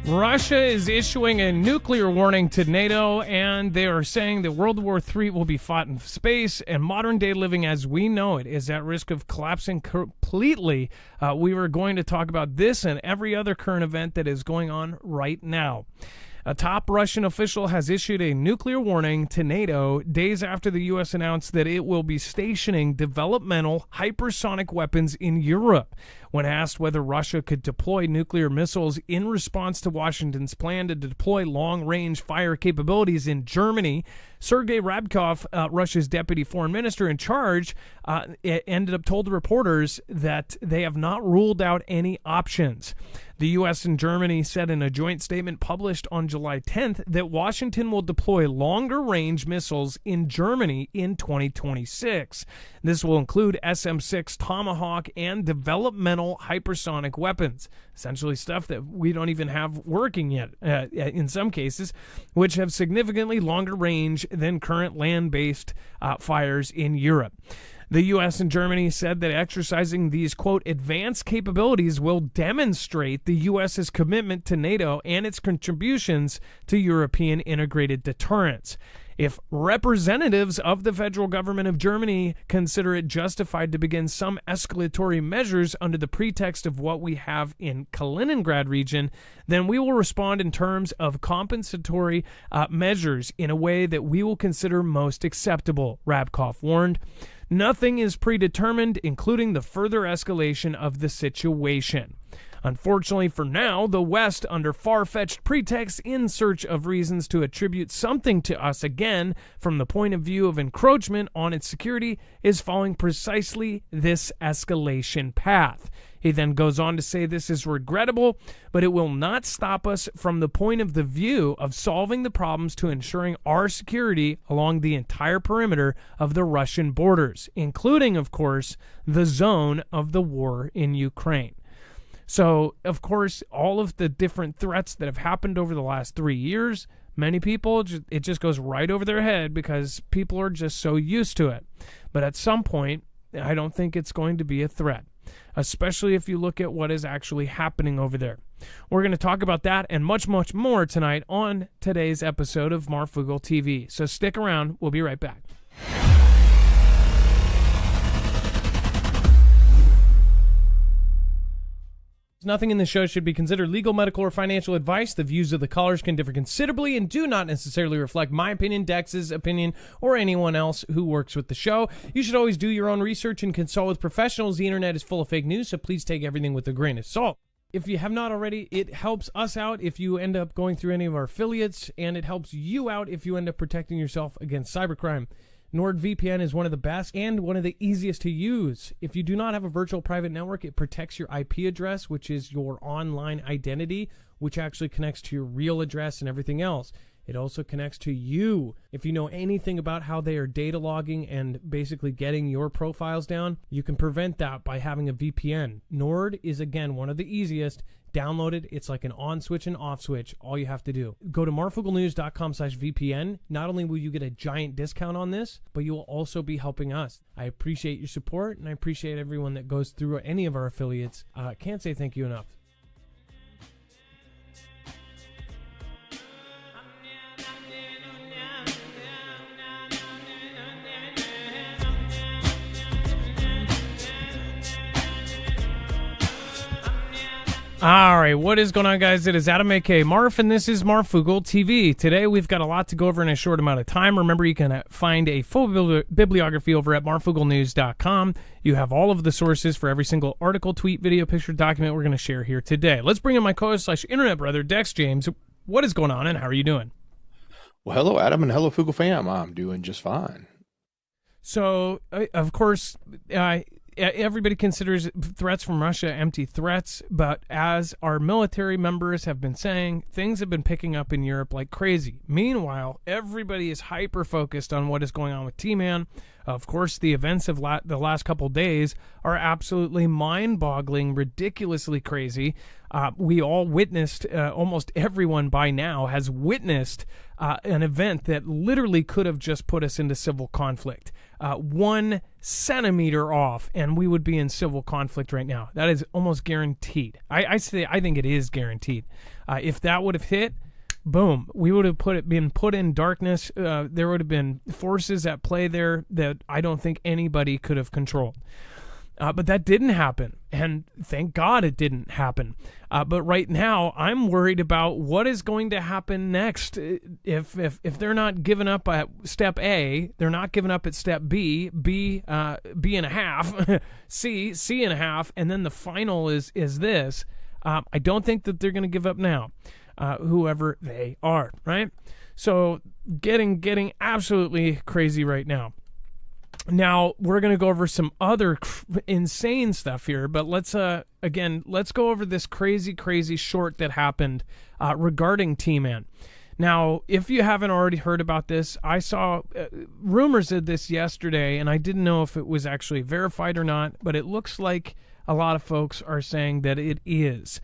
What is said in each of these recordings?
Russia is issuing a nuclear warning to NATO, and they are saying that World War III will be fought in space, and modern-day living as we know it is at risk of collapsing completely. We were going to talk about this and every other current event that is going on right now. A top Russian official has issued a nuclear warning to NATO days after the U.S. announced that it will be stationing developmental hypersonic weapons in Europe. When asked whether Russia could deploy nuclear missiles in response to Washington's plan to deploy long-range fire capabilities in Germany, Sergei Ryabkov, Russia's deputy foreign minister in charge, ended up told the reporters that they have not ruled out any options. The U.S. and Germany said in a joint statement published on July 10th that Washington will deploy longer-range missiles in Germany in 2026. This will include SM-6 Tomahawk and developmental hypersonic weapons, essentially stuff that we don't even have working yet in some cases, which have significantly longer range than current land-based fires in Europe. The U.S. and Germany said that exercising these, quote, advanced capabilities will demonstrate the U.S.'s commitment to NATO and its contributions to European integrated deterrence. If representatives of the federal government of Germany consider it justified to begin some escalatory measures under the pretext of what we have in Kaliningrad region, then we will respond in terms of compensatory measures in a way that we will consider most acceptable, Ryabkov warned. Nothing is predetermined, including the further escalation of the situation. Unfortunately for now, the West, under far-fetched pretexts in search of reasons to attribute something to us again from the point of view of encroachment on its security, is following precisely this escalation path. He then goes on to say this is regrettable, but it will not stop us from the point of the view of solving the problems to ensuring our security along the entire perimeter of the Russian borders, including, of course, the zone of the war in Ukraine. So, of course, all of the different threats that have happened over the last 3 years, many people, it just goes right over their head because people are just so used to it. But at some point, I don't think it's going to be a threat, especially if you look at what is actually happening over there. We're going to talk about that and much, much more tonight on today's episode of Marfoogle TV. So stick around. We'll be right back. Nothing in the show should be considered legal, medical, or financial advice. The views of the callers can differ considerably and do not necessarily reflect my opinion, Dex's opinion, or anyone else who works with the show. You should always do your own research and consult with professionals. The internet is full of fake news, so please take everything with a grain of salt. If you have not already, it helps us out if you end up going through any of our affiliates, and it helps you out if you end up protecting yourself against cybercrime. NordVPN is one of the best and one of the easiest to use. If you do not have a virtual private network, it protects your IP address, which is your online identity, which actually connects to your real address and everything else. It also connects to you. If you know anything about how they are data logging and basically getting your profiles down, you can prevent that by having a VPN. Nord is, again, one of the easiest. Download it. It's like an on switch and off switch. All you have to do. Go to marfooglenews.com/VPN. Not only will you get a giant discount on this, but you will also be helping us. I appreciate your support, and I appreciate everyone that goes through any of our affiliates. Can't say thank you enough. All right, what is going on, guys? It is Adam, a.k.a. Marf, and this is Marfoogle TV. Today, we've got a lot to go over in a short amount of time. Remember, you can find a full bibliography over at marfooglenews.com. You have all of the sources for every single article, tweet, video, picture, document we're going to share here today. Let's bring in my co-host/internet brother, Dex James. What is going on, and how are you doing? Well, hello, Adam, and hello, Foogle fam. I'm doing just fine. So, of course, everybody considers threats from Russia empty threats, but as our military members have been saying, things have been picking up in Europe like crazy. Meanwhile, everybody is hyper-focused on what is going on with T-Man. Of course, the events of the last couple days are absolutely mind-boggling, ridiculously crazy. We all witnessed, almost everyone by now has witnessed an event that literally could have just put us into civil conflict. 1 centimeter off, and we would be in civil conflict right now. That is almost guaranteed. I think it is guaranteed. If that would have hit, boom, we would have been put in darkness. There would have been forces at play there that I don't think anybody could have controlled. But that didn't happen, and thank God it didn't happen. But right now, I'm worried about what is going to happen next. If they're not giving up at step A, they're not giving up at step B, B and a half, C and a half, and then the final is this. I don't think that they're going to give up now, whoever they are, right? So getting absolutely crazy right now. Now, we're going to go over some other insane stuff here, but let's go over this crazy short that happened regarding T-Man. Now, if you haven't already heard about this, I saw rumors of this yesterday, and I didn't know if it was actually verified or not, but it looks like a lot of folks are saying that it is.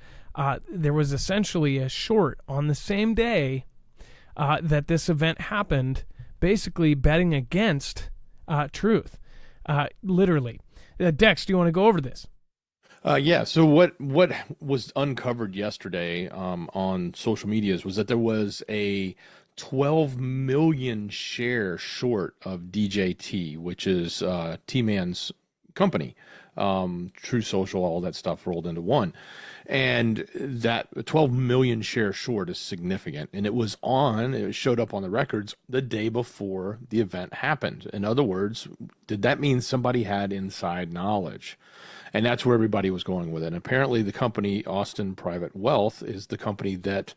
There was essentially a short on the same day that this event happened, basically betting against truth, literally. Dex, do you want to go over this? Yeah. So what was uncovered yesterday on social medias was that there was a 12 million share short of DJT, which is T-Man's company, True Social, all that stuff rolled into one. And that 12 million share short is significant. And it showed up on the records the day before the event happened. In other words, did that mean somebody had inside knowledge? And that's where everybody was going with it. And apparently the company, Austin Private Wealth, is the company that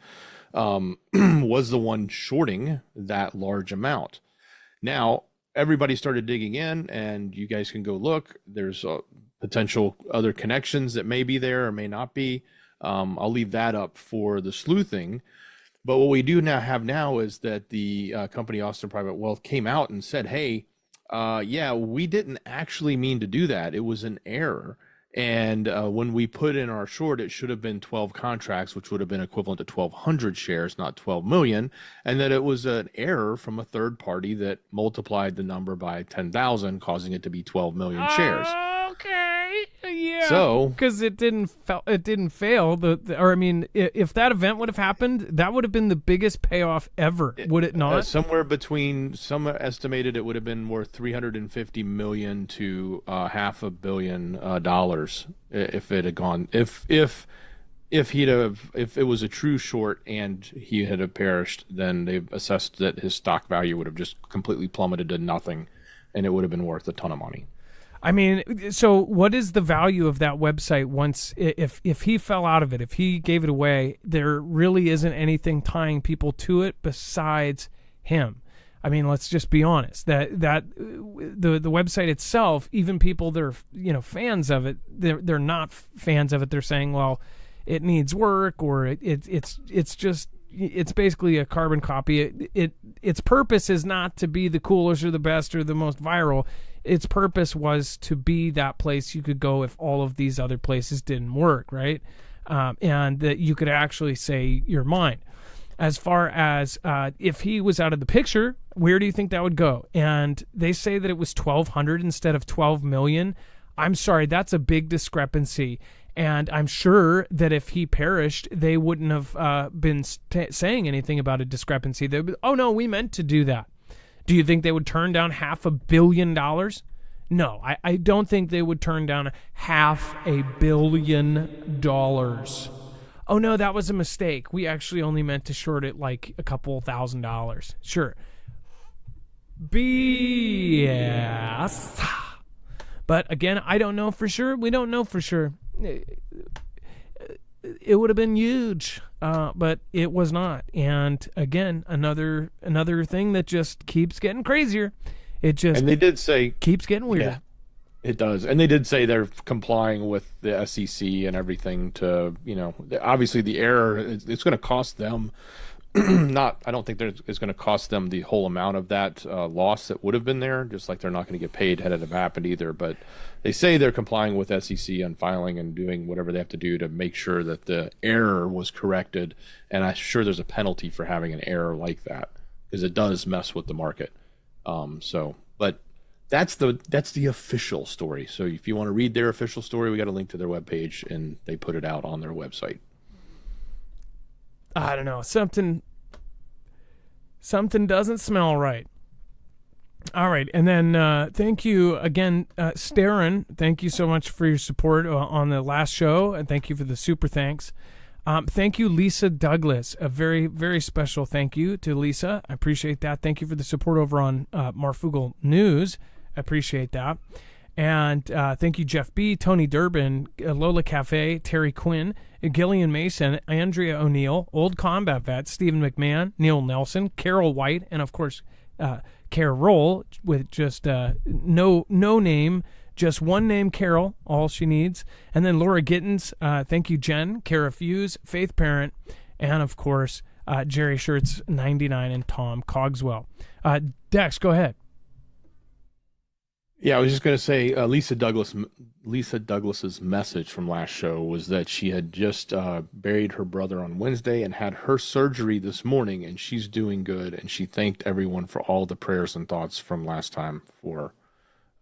was the one shorting that large amount. Now, everybody started digging in, and you guys can go look. There's potential other connections that may be there or may not be. I'll leave that up for the sleuthing. But what we do now is that the company Austin Private Wealth came out and said, hey, yeah, we didn't actually mean to do that. It was an error. And when we put in our short, it should have been 12 contracts, which would have been equivalent to 1,200 shares, not 12 million. And that it was an error from a third party that multiplied the number by 10,000, causing it to be 12 million shares. Okay. Yeah. So, because it didn't fail. If that event would have happened, that would have been the biggest payoff ever, would it not? Somewhere between, some estimated it would have been worth 350 million to $500 million if it had gone. If it was a true short and he had have perished, then they've assessed that his stock value would have just completely plummeted to nothing, and it would have been worth a ton of money. I mean, so what is the value of that website once, if he fell out of it, if he gave it away, there really isn't anything tying people to it besides him. I mean, let's just be honest, that the website itself, even people that are, fans of it, they're not fans of it. They're saying, well, it needs work, or it's basically a carbon copy. Its purpose is not to be the coolest or the best or the most viral. Its purpose was to be that place you could go if all of these other places didn't work, right? And that you could actually say your mind. As far as if he was out of the picture, where do you think that would go? And they say that it was 1,200 instead of 12 million. I'm sorry, that's a big discrepancy. And I'm sure that if he perished, they wouldn't have been saying anything about a discrepancy. They'd be, oh, no, we meant to do that. Do you think they would turn down $500 million? No, I don't think they would turn down $500 million. Oh, no, that was a mistake. We actually only meant to short it like a couple $1,000s. Sure. BS. But again, I don't know for sure. We don't know for sure. It would have been huge, but it was not. And again, another thing that just keeps getting crazier. And they did say keeps getting weirder. Yeah, it does. And they did say they're complying with the SEC and everything to, obviously the error, it's going to cost them I don't think it's going to cost them the whole amount of that loss that would have been there, just like they're not going to get paid had it have happened either. But they say they're complying with SEC on filing and doing whatever they have to do to make sure that the error was corrected. And I'm sure there's a penalty for having an error like that, because it does mess with the market. But That's the official story. So if you want to read their official story, we got a link to their webpage, and they put it out on their website. I don't know. Something doesn't smell right. All right. And then thank you again, Starren. Thank you so much for your support on the last show. And thank you for the super thanks. Thank you, Lisa Douglas. A very, very special thank you to Lisa. I appreciate that. Thank you for the support over on Marfoogle News. I appreciate that. And thank you, Jeff B., Tony Durbin, Lola Cafe, Terry Quinn, Gillian Mason, Andrea O'Neill, Old Combat Vet, Stephen McMahon, Neil Nelson, Carol White, and, of course, Carol with just no name, just one name, Carol, all she needs. And then Laura Gittins, thank you, Jen, Kara Fuse, Faith Parent, and, of course, Jerry Shirts 99 and Tom Cogswell. Dex, go ahead. Yeah, I was just going to say Lisa Douglas's message from last show was that she had just buried her brother on Wednesday and had her surgery this morning, and she's doing good, and she thanked everyone for all the prayers and thoughts from last time for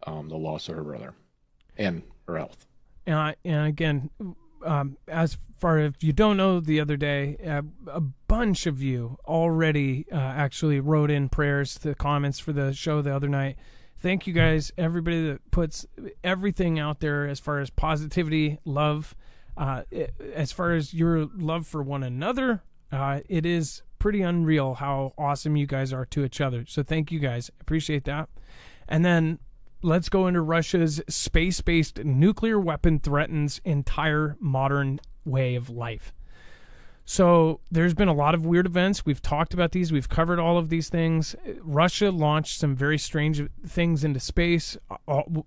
the loss of her brother and her health. And again, as far as you don't know, the other day, a bunch of you already actually wrote in prayers to the comments for the show the other night. Thank you guys, everybody that puts everything out there as far as positivity, love, as far as your love for one another. It is pretty unreal how awesome you guys are to each other. So thank you guys. Appreciate that. And then let's go into Russia's space-based nuclear weapon threatens entire modern way of life. So there's been a lot of weird events. We've talked about these. We've covered all of these things. Russia launched some very strange things into space.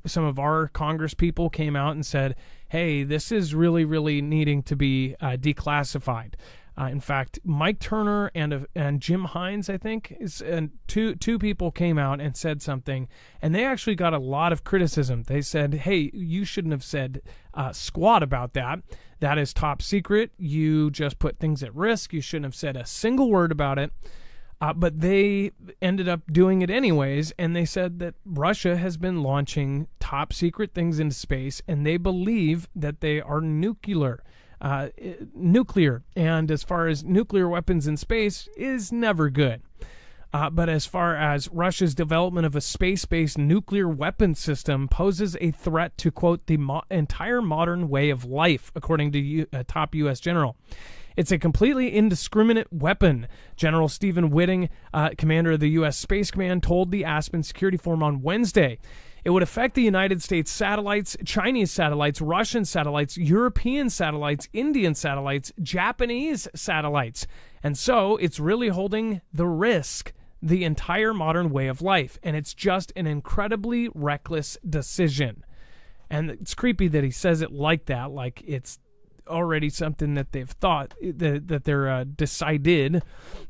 Some of our Congress people came out and said, hey, this is really, really needing to be declassified. In fact, Mike Turner and Jim Hines, I think, and two people came out and said something, and they actually got a lot of criticism. They said, hey, you shouldn't have said squat about that. That is top secret. You just put things at risk. You shouldn't have said a single word about it. But they ended up doing it anyways, and they said that Russia has been launching top secret things into space, and they believe that they are nuclear. And as far as nuclear weapons in space is never good. But as far as Russia's development of a space-based nuclear weapon system poses a threat to, quote, the entire modern way of life, according to a top U.S. general. It's a completely indiscriminate weapon, General Stephen Whitting, commander of the U.S. Space Command, told the Aspen Security Forum on Wednesday. It would affect the United States satellites, Chinese satellites, Russian satellites, European satellites, Indian satellites, Japanese satellites. And so it's really holding the entire modern way of life. And it's just an incredibly reckless decision. And it's creepy that he says it like that, like it's already something that they've thought, that they're decided.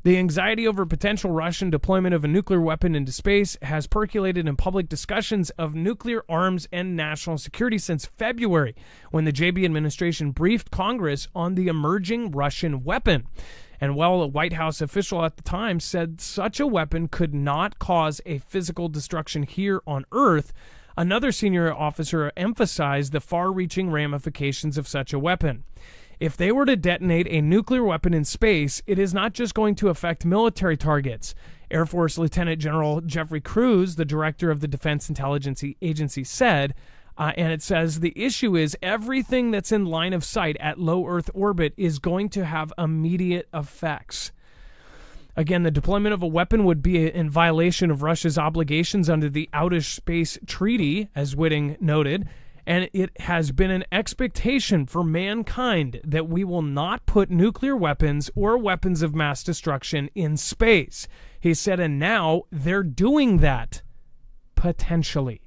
The anxiety over potential Russian deployment of a nuclear weapon into space has percolated in public discussions of nuclear arms and national security since February, when the JB administration briefed Congress on the emerging Russian weapon. And while a White House official at the time said such a weapon could not cause a physical destruction here on Earth, another senior officer emphasized the far-reaching ramifications of such a weapon. If they were to detonate a nuclear weapon in space, it is not just going to affect military targets. Air Force Lieutenant General Jeffrey Cruz, the director of the Defense Intelligence Agency, said, and it says, the issue is everything that's in line of sight at low Earth orbit is going to have immediate effects. Again, the deployment of a weapon would be in violation of Russia's obligations under the Outer Space Treaty, as Whitting noted, and it has been an expectation for mankind that we will not put nuclear weapons or weapons of mass destruction in space. He said, and now they're doing that, potentially.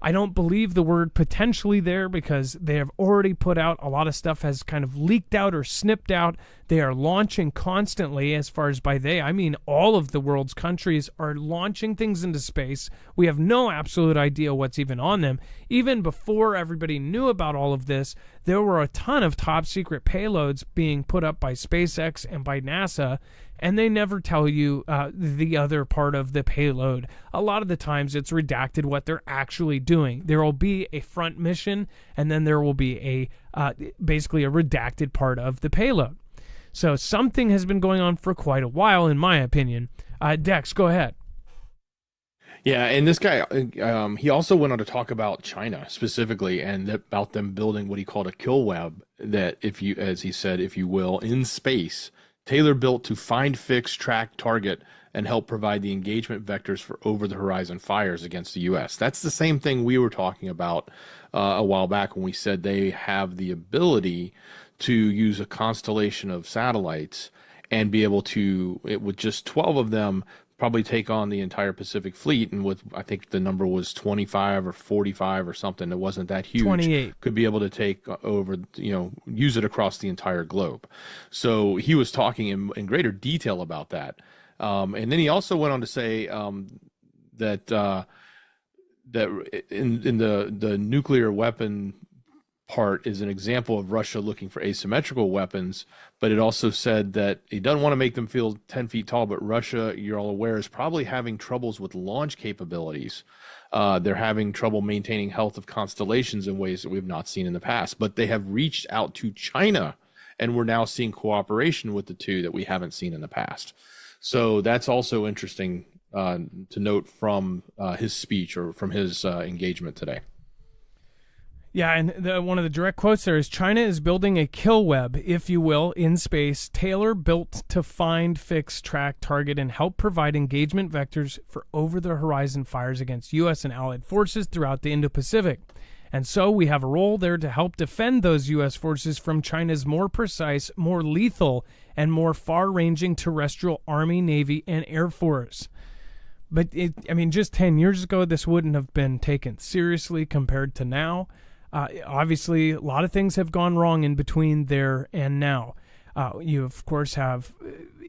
I don't believe the word potentially there because they have already put out a lot of stuff has kind of leaked out or snipped out They are launching constantly. As far as by they, I mean all of the world's countries are launching things into space. We have no absolute idea what's even on them. Even before everybody knew about all of this, there were a ton of top secret payloads being put up by SpaceX and by NASA, and they never tell you the other part of the payload. A lot of the times it's redacted what they're actually doing. There will be a front mission, and then there will be basically a redacted part of the payload. So something has been going on for quite a while, in my opinion. Dex, go ahead. Yeah, and this guy, he also went on to talk about China specifically, and about them building what he called a kill web that, if you, as he said, if you will, in space, tailor-built to find, fix, track, target, and help provide the engagement vectors for over-the-horizon fires against the U.S. That's the same thing we were talking about a while back when we said they have the ability to use a constellation of satellites and be able to, with just 12 of them, probably take on the entire Pacific fleet. And with, I think the number was 25 or 45 or something, it wasn't that huge. 28. Could be able to take over, use it across the entire globe. So he was talking in greater detail about that. And then he also went on to say that in the nuclear weapon part is an example of Russia looking for asymmetrical weapons, but it also said that he doesn't want to make them feel 10 feet tall, but Russia, you're all aware, is probably having troubles with launch capabilities. They're having trouble maintaining health of constellations in ways that we've not seen in the past, but they have reached out to China, and we're now seeing cooperation with the two that we haven't seen in the past. So that's also interesting to note from his speech, or from his engagement today. Yeah, and one of the direct quotes there is, China is building a kill web, if you will, in space, tailor-built to find, fix, track, target, and help provide engagement vectors for over-the-horizon fires against U.S. and allied forces throughout the Indo-Pacific. And so we have a role there to help defend those U.S. forces from China's more precise, more lethal, and more far-ranging terrestrial Army, Navy, and Air Force. But, just 10 years ago, this wouldn't have been taken seriously compared to now. Obviously, a lot of things have gone wrong in between there and now. You, of course, have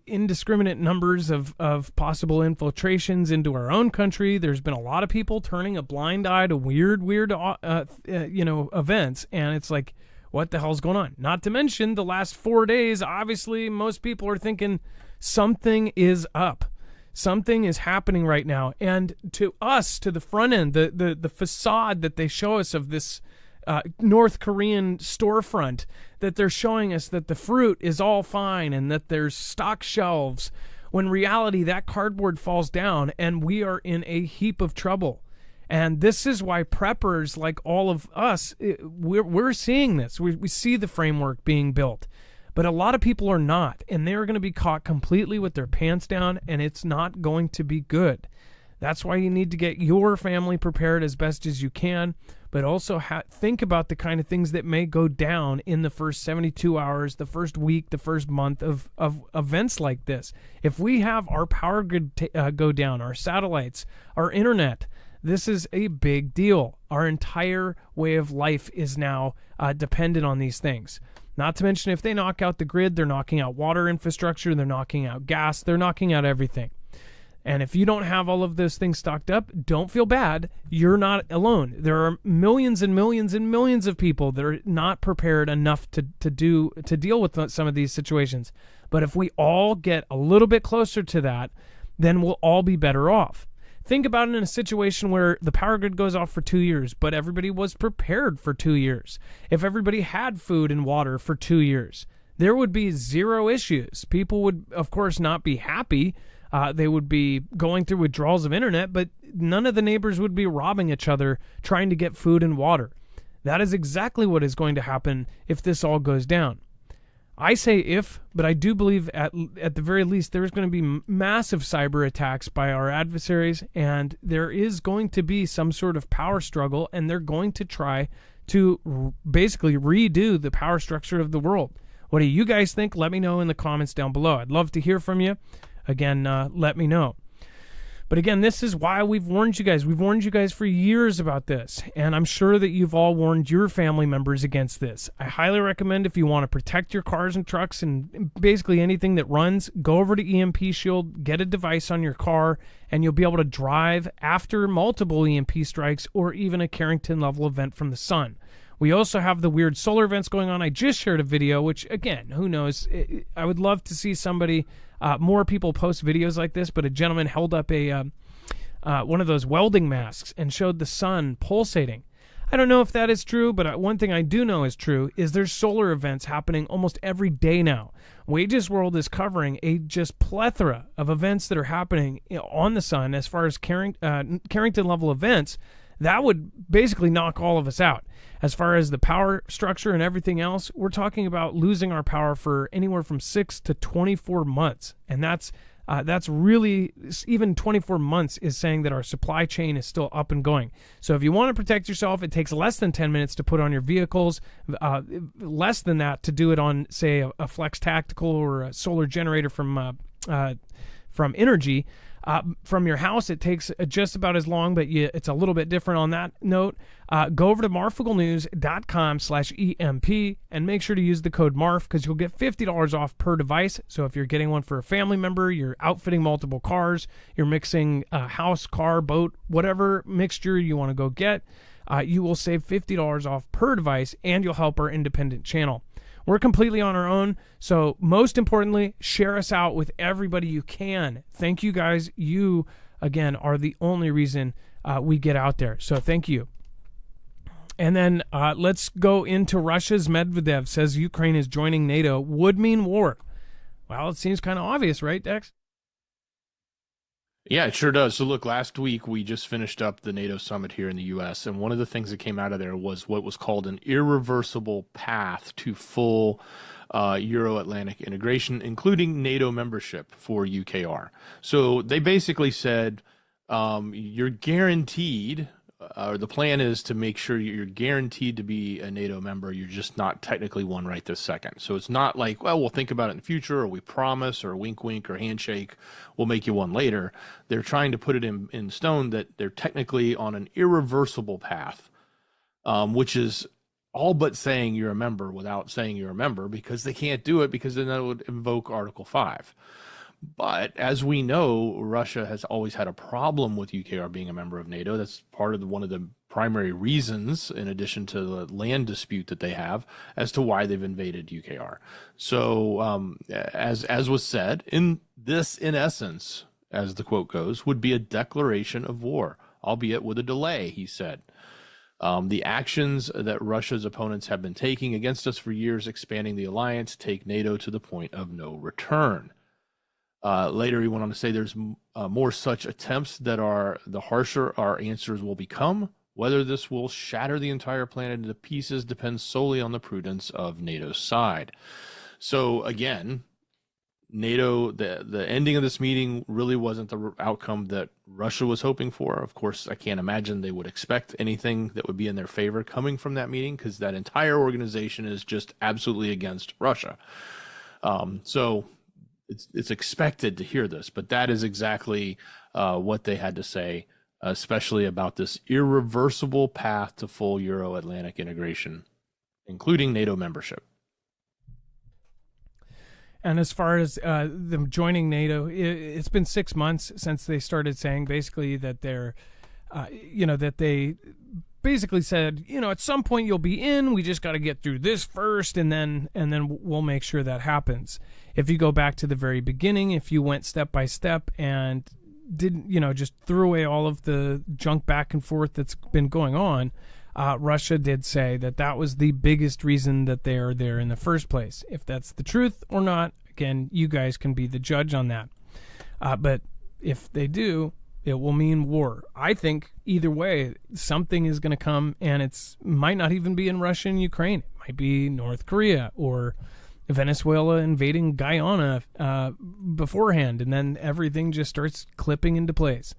indiscriminate numbers of possible infiltrations into our own country. There's been a lot of people turning a blind eye to weird events, and it's like, what the hell's going on? Not to mention, the last 4 days, obviously, most people are thinking something is up. Something is happening right now. And to us, to the front end, the facade that they show us of this North Korean storefront, that they're showing us that the fruit is all fine and that there's stock shelves, when in reality that cardboard falls down and we are in a heap of trouble. And this is why preppers like all of us, we're seeing this. We see the framework being built. But a lot of people are not, and they're going to be caught completely with their pants down, and it's not going to be good. That's why you need to get your family prepared as best as you can, but also think about the kind of things that may go down in the first 72 hours, the first week, the first month of events like this. If we have our power grid go down, our satellites, our internet, this is a big deal. Our entire way of life is now dependent on these things. Not to mention, if they knock out the grid, they're knocking out water infrastructure, they're knocking out gas, they're knocking out everything. And if you don't have all of those things stocked up, don't feel bad. You're not alone. There are millions and millions and millions of people that are not prepared enough to deal with some of these situations. But if we all get a little bit closer to that, then we'll all be better off. Think about it in a situation where the power grid goes off for 2 years, but everybody was prepared for 2 years. If everybody had food and water for 2 years, there would be zero issues. People would, of course, not be happy. They would be going through withdrawals of internet, but none of the neighbors would be robbing each other trying to get food and water. That is exactly what is going to happen if this all goes down. I say if, but I do believe at the very least there's going to be massive cyber attacks by our adversaries, and there is going to be some sort of power struggle, and they're going to try to basically redo the power structure of the world. What do you guys think? Let me know in the comments down below. I'd love to hear from you. Again, let me know. But again, this is why we've warned you guys. We've warned you guys for years about this, and I'm sure that you've all warned your family members against this. I highly recommend, if you want to protect your cars and trucks and basically anything that runs, go over to EMP Shield, get a device on your car, and you'll be able to drive after multiple EMP strikes or even a Carrington-level event from the sun. We also have the weird solar events going on. I just shared a video, which, again, who knows? I would love to see somebody... more people post videos like this, but a gentleman held up a one of those welding masks and showed the sun pulsating. I don't know if that is true, but one thing I do know is true is there's solar events happening almost every day now. Wages World is covering a just plethora of events that are happening on the sun as far as Carrington-level events. That would basically knock all of us out. As far as the power structure and everything else, we're talking about losing our power for anywhere from 6 to 24 months. And that's really, even 24 months is saying that our supply chain is still up and going. So if you want to protect yourself, it takes less than 10 minutes to put on your vehicles, less than that to do it on, say, a Flex Tactical or a solar generator from Energy. From your house, it takes just about as long, but it's a little bit different on that note. Go over to marfooglenews.com/EMP and make sure to use the code MARF because you'll get $50 off per device. So if you're getting one for a family member, you're outfitting multiple cars, you're mixing a house, car, boat, whatever mixture you want to go get, you will save $50 off per device and you'll help our independent channel. We're completely on our own, so most importantly, share us out with everybody you can. Thank you guys. You, again, are the only reason we get out there, so thank you. And then let's go into Russia's Medvedev says Ukraine is joining NATO. Would mean war. Well, it seems kind of obvious, right, Dex? Yeah, it sure does. So look, last week we just finished up the NATO summit here in the U.S., and one of the things that came out of there was what was called an irreversible path to full Euro-Atlantic integration, including NATO membership for UKR. So they basically said you're guaranteed, or the plan is to make sure you're guaranteed to be a NATO member. You're just not technically one right this second. So it's not like, well, we'll think about it in the future, or we promise, or wink, wink, or handshake, we'll make you one later. They're trying to put it in stone that they're technically on an irreversible path, which is all but saying you're a member without saying you're a member, because they can't do it because then that would invoke Article 5. But as we know, Russia has always had a problem with UKR being a member of NATO. That's part of one of the primary reasons, in addition to the land dispute that they have, as to why they've invaded UKR. So as was said, in essence, as the quote goes, would be a declaration of war, albeit with a delay, he said. The actions that Russia's opponents have been taking against us for years, expanding the alliance, take NATO to the point of no return. Later, he went on to say there's more such attempts that the harsher our answers will become. Whether this will shatter the entire planet into pieces depends solely on the prudence of NATO's side. So again, NATO, the ending of this meeting really wasn't the outcome that Russia was hoping for. Of course, I can't imagine they would expect anything that would be in their favor coming from that meeting, because that entire organization is just absolutely against Russia. So it's expected to hear this, but that is exactly what they had to say, especially about this irreversible path to full Euro-Atlantic integration, including NATO membership. And as far as them joining NATO, it's been 6 months since they started saying basically that they're, that they basically said, at some point you'll be in. We just got to get through this first, and then we'll make sure that happens. If you go back to the very beginning, if you went step by step and didn't, just threw away all of the junk back and forth that's been going on, Russia did say that was the biggest reason that they are there in the first place. If that's the truth or not, again, you guys can be the judge on that. But if they do, it will mean war. I think either way, something is going to come, and it might not even be in Russia and Ukraine. It might be North Korea or Venezuela invading Guyana beforehand, and then everything just starts clipping into place.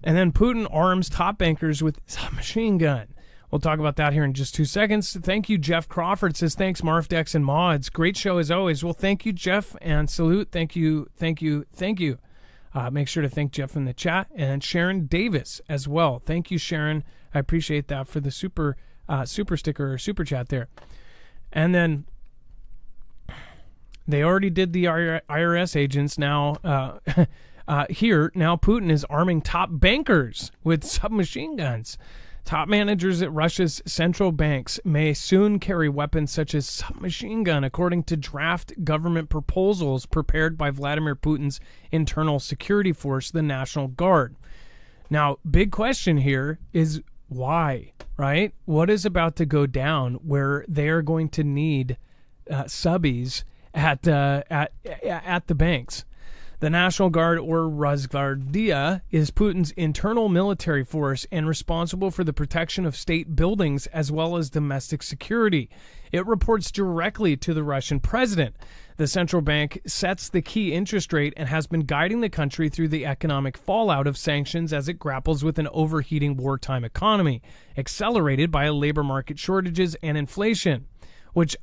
And then Putin arms top bankers with a machine gun. We'll talk about that here in just 2 seconds. Thank you, Jeff Crawford says, thanks, Marf, Dex, and Mods. Great show as always. Well, thank you, Jeff, and salute. Thank you. Make sure to thank Jeff in the chat and Sharon Davis as well. Thank you, Sharon. I appreciate that for the super sticker or super chat there. And then they already did the IRS agents. Now here, now Putin is arming top bankers with submachine guns. Top managers at Russia's central banks may soon carry weapons such as submachine gun, according to draft government proposals prepared by Vladimir Putin's internal security force, the National Guard. Now, big question here is why, right? What is about to go down where they are going to need subbies at the banks? The National Guard, or Rosgvardia, is Putin's internal military force and responsible for the protection of state buildings as well as domestic security. It reports directly to the Russian president. The central bank sets the key interest rate and has been guiding the country through the economic fallout of sanctions as it grapples with an overheating wartime economy, accelerated by labor market shortages and inflation, which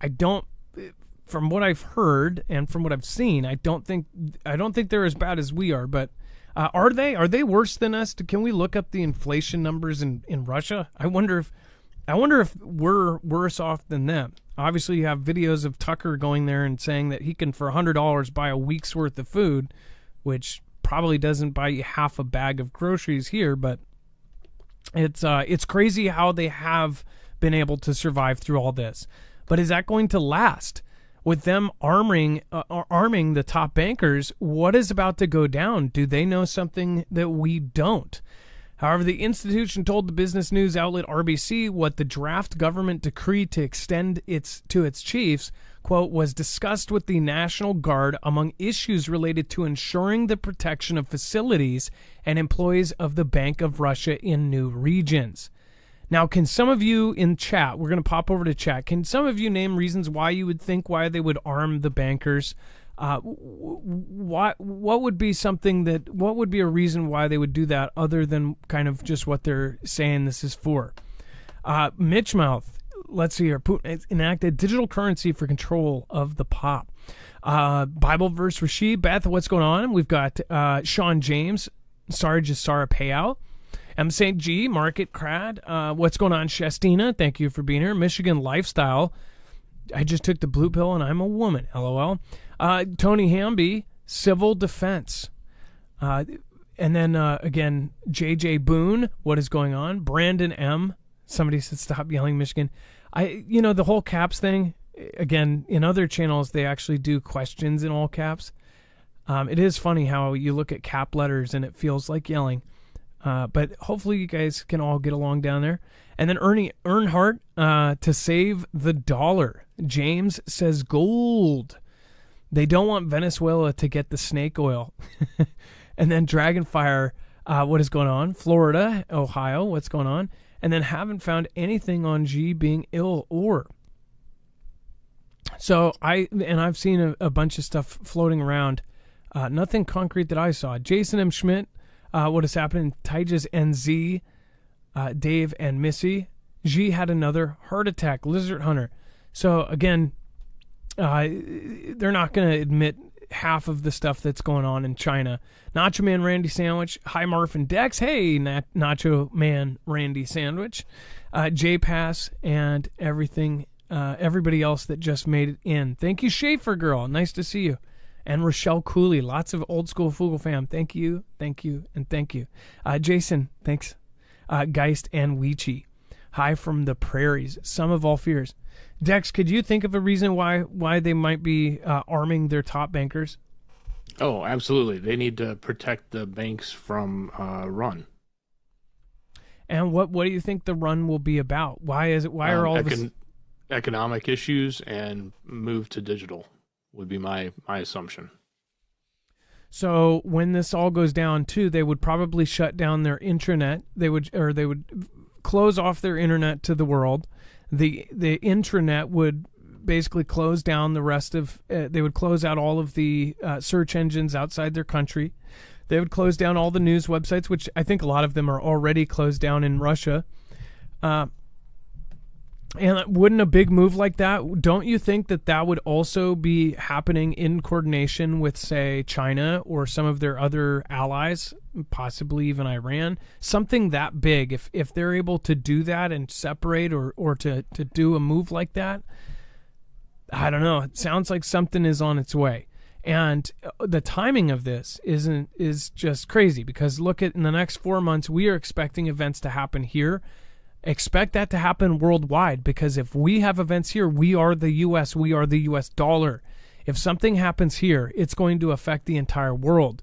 from what I've heard and from what I've seen, I don't think they're as bad as we are. But are they? Are they worse than us? Can we look up the inflation numbers in Russia? I wonder if we're worse off than them. Obviously, you have videos of Tucker going there and saying that he can, for $100, buy a week's worth of food, which probably doesn't buy you half a bag of groceries here. But it's crazy how they have been able to survive through all this. But is that going to last? With them arming the top bankers, what is about to go down? Do they know something that we don't? However, the institution told the business news outlet RBC what the draft government decree to extend to its chiefs, quote, was discussed with the National Guard among issues related to ensuring the protection of facilities and employees of the Bank of Russia in new regions. Now, can some of you in chat, we're going to pop over to chat, can some of you name reasons why you would think why they would arm the bankers? What would be what would be a reason why they would do that other than kind of just what they're saying this is for? Mitchmouth, let's see here. Putin enacted digital currency for control of the pop. Bible verse Rashid, Beth, what's going on? We've got Sean James, Sarge Sarah payout. M. St. G, Market Crad. What's going on, Shestina? Thank you for being here. Michigan Lifestyle. I just took the blue pill and I'm a woman. LOL. Tony Hamby, Civil Defense. And then, again, JJ Boone. What is going on? Brandon M. Somebody said stop yelling, Michigan. The whole caps thing, again, in other channels, they actually do questions in all caps. It is funny how you look at cap letters and it feels like yelling. But hopefully you guys can all get along down there. And then Ernie Earnhardt, to save the dollar. James says gold. They don't want Venezuela to get the snake oil. And then Dragonfire, what is going on? Florida, Ohio, what's going on? And then haven't found anything on G being ill or. So I've seen a bunch of stuff floating around. Nothing concrete that I saw. Jason M. Schmidt. What is happening? Tyjas NZ, Dave and Missy. G had another heart attack. Lizard Hunter. So again, they're not going to admit half of the stuff that's going on in China. Nacho Man Randy Sandwich. Hi Marf and Dex. Hey Nacho Man Randy Sandwich. J Pass and everybody else that just made it in. Thank you, Schaefer Girl. Nice to see you. And Rochelle Cooley, lots of old school Fugel fam. Thank you, and thank you. Jason, thanks. Geist and Weechi. Hi from the prairies. Sum of all fears. Dex, could you think of a reason why they might be arming their top bankers? Oh, absolutely. They need to protect the banks from run. And what do you think the run will be about? Why are all this economic issues and move to digital? Would be my assumption. So when this all goes down too, they would probably shut down their intranet. They would close off their internet to the world. The intranet would basically close down the rest of. They would close out all of the search engines outside their country. They would close down all the news websites, which I think a lot of them are already closed down in Russia. And wouldn't a big move like that, don't you think that that would also be happening in coordination with, say, China or some of their other allies, possibly even Iran? Something that big, if they're able to do that and separate or to do a move like that, I don't know. It sounds like something is on its way. And the timing of this is just crazy, because look at, in the next 4 months, we are expecting events to happen here. Expect that to happen worldwide, because if we have events here, we are the U.S., we are the U.S. dollar. If something happens here, it's going to affect the entire world.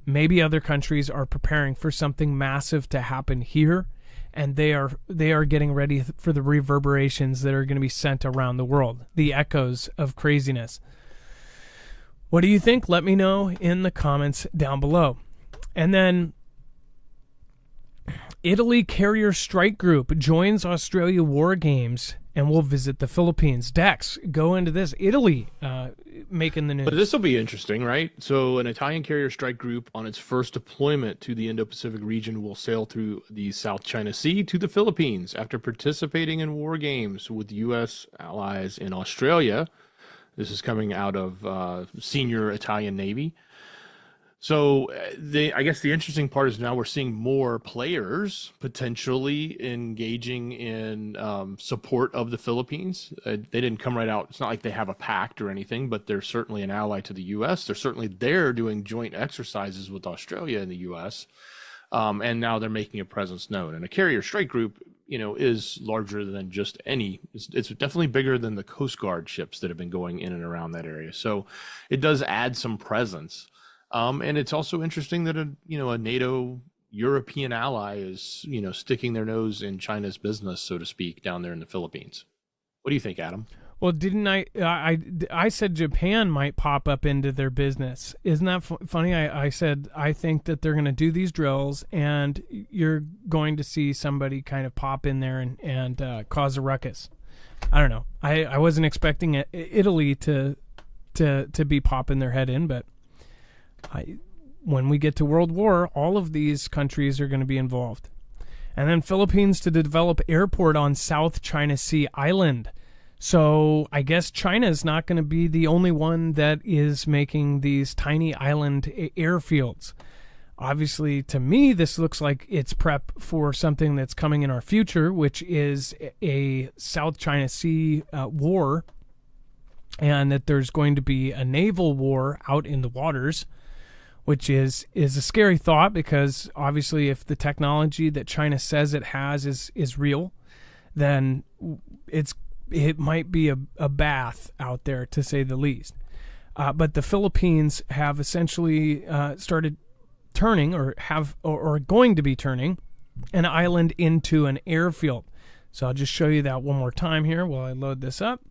Maybe other countries are preparing for something massive to happen here, and they are getting ready for the reverberations that are going to be sent around the world, the echoes of craziness. What do you think? Let me know in the comments down below. And then Italy Carrier Strike Group joins Australia War Games and will visit the Philippines. Dex, go into this. Italy making the news. But this will be interesting, right? So an Italian carrier strike group on its first deployment to the Indo-Pacific region will sail through the South China Sea to the Philippines after participating in war games with U.S. allies in Australia. This is coming out of senior Italian Navy. So I guess the interesting part is now we're seeing more players potentially engaging in support of the Philippines. They didn't come right out. It's not like they have a pact or anything, but they're certainly an ally to the U.S. They're certainly there doing joint exercises with Australia and the U.S. And now they're making a presence known. And a carrier strike group, is larger than just any. It's definitely bigger than the Coast Guard ships that have been going in and around that area. So it does add some presence. And it's also interesting that a NATO European ally is, sticking their nose in China's business, so to speak, down there in the Philippines. What do you think, Adam? Well, didn't I said Japan might pop up into their business. Isn't that funny? I said, I think that they're going to do these drills and you're going to see somebody kind of pop in there and cause a ruckus. I don't know. I wasn't expecting Italy to be popping their head in, but when we get to World War, all of these countries are going to be involved. And then Philippines to develop airport on South China Sea island. So I guess China is not going to be the only one that is making these tiny island airfields. Obviously, to me, this looks like it's prep for something that's coming in our future, which is a South China Sea war, and that there's going to be a naval war out in the waters, which is a scary thought, because obviously if the technology that China says it has is real, then it might be a bath out there, to say the least. But the Philippines have essentially started turning, or are going to be turning, an island into an airfield. So I'll just show you that one more time here while I load this up.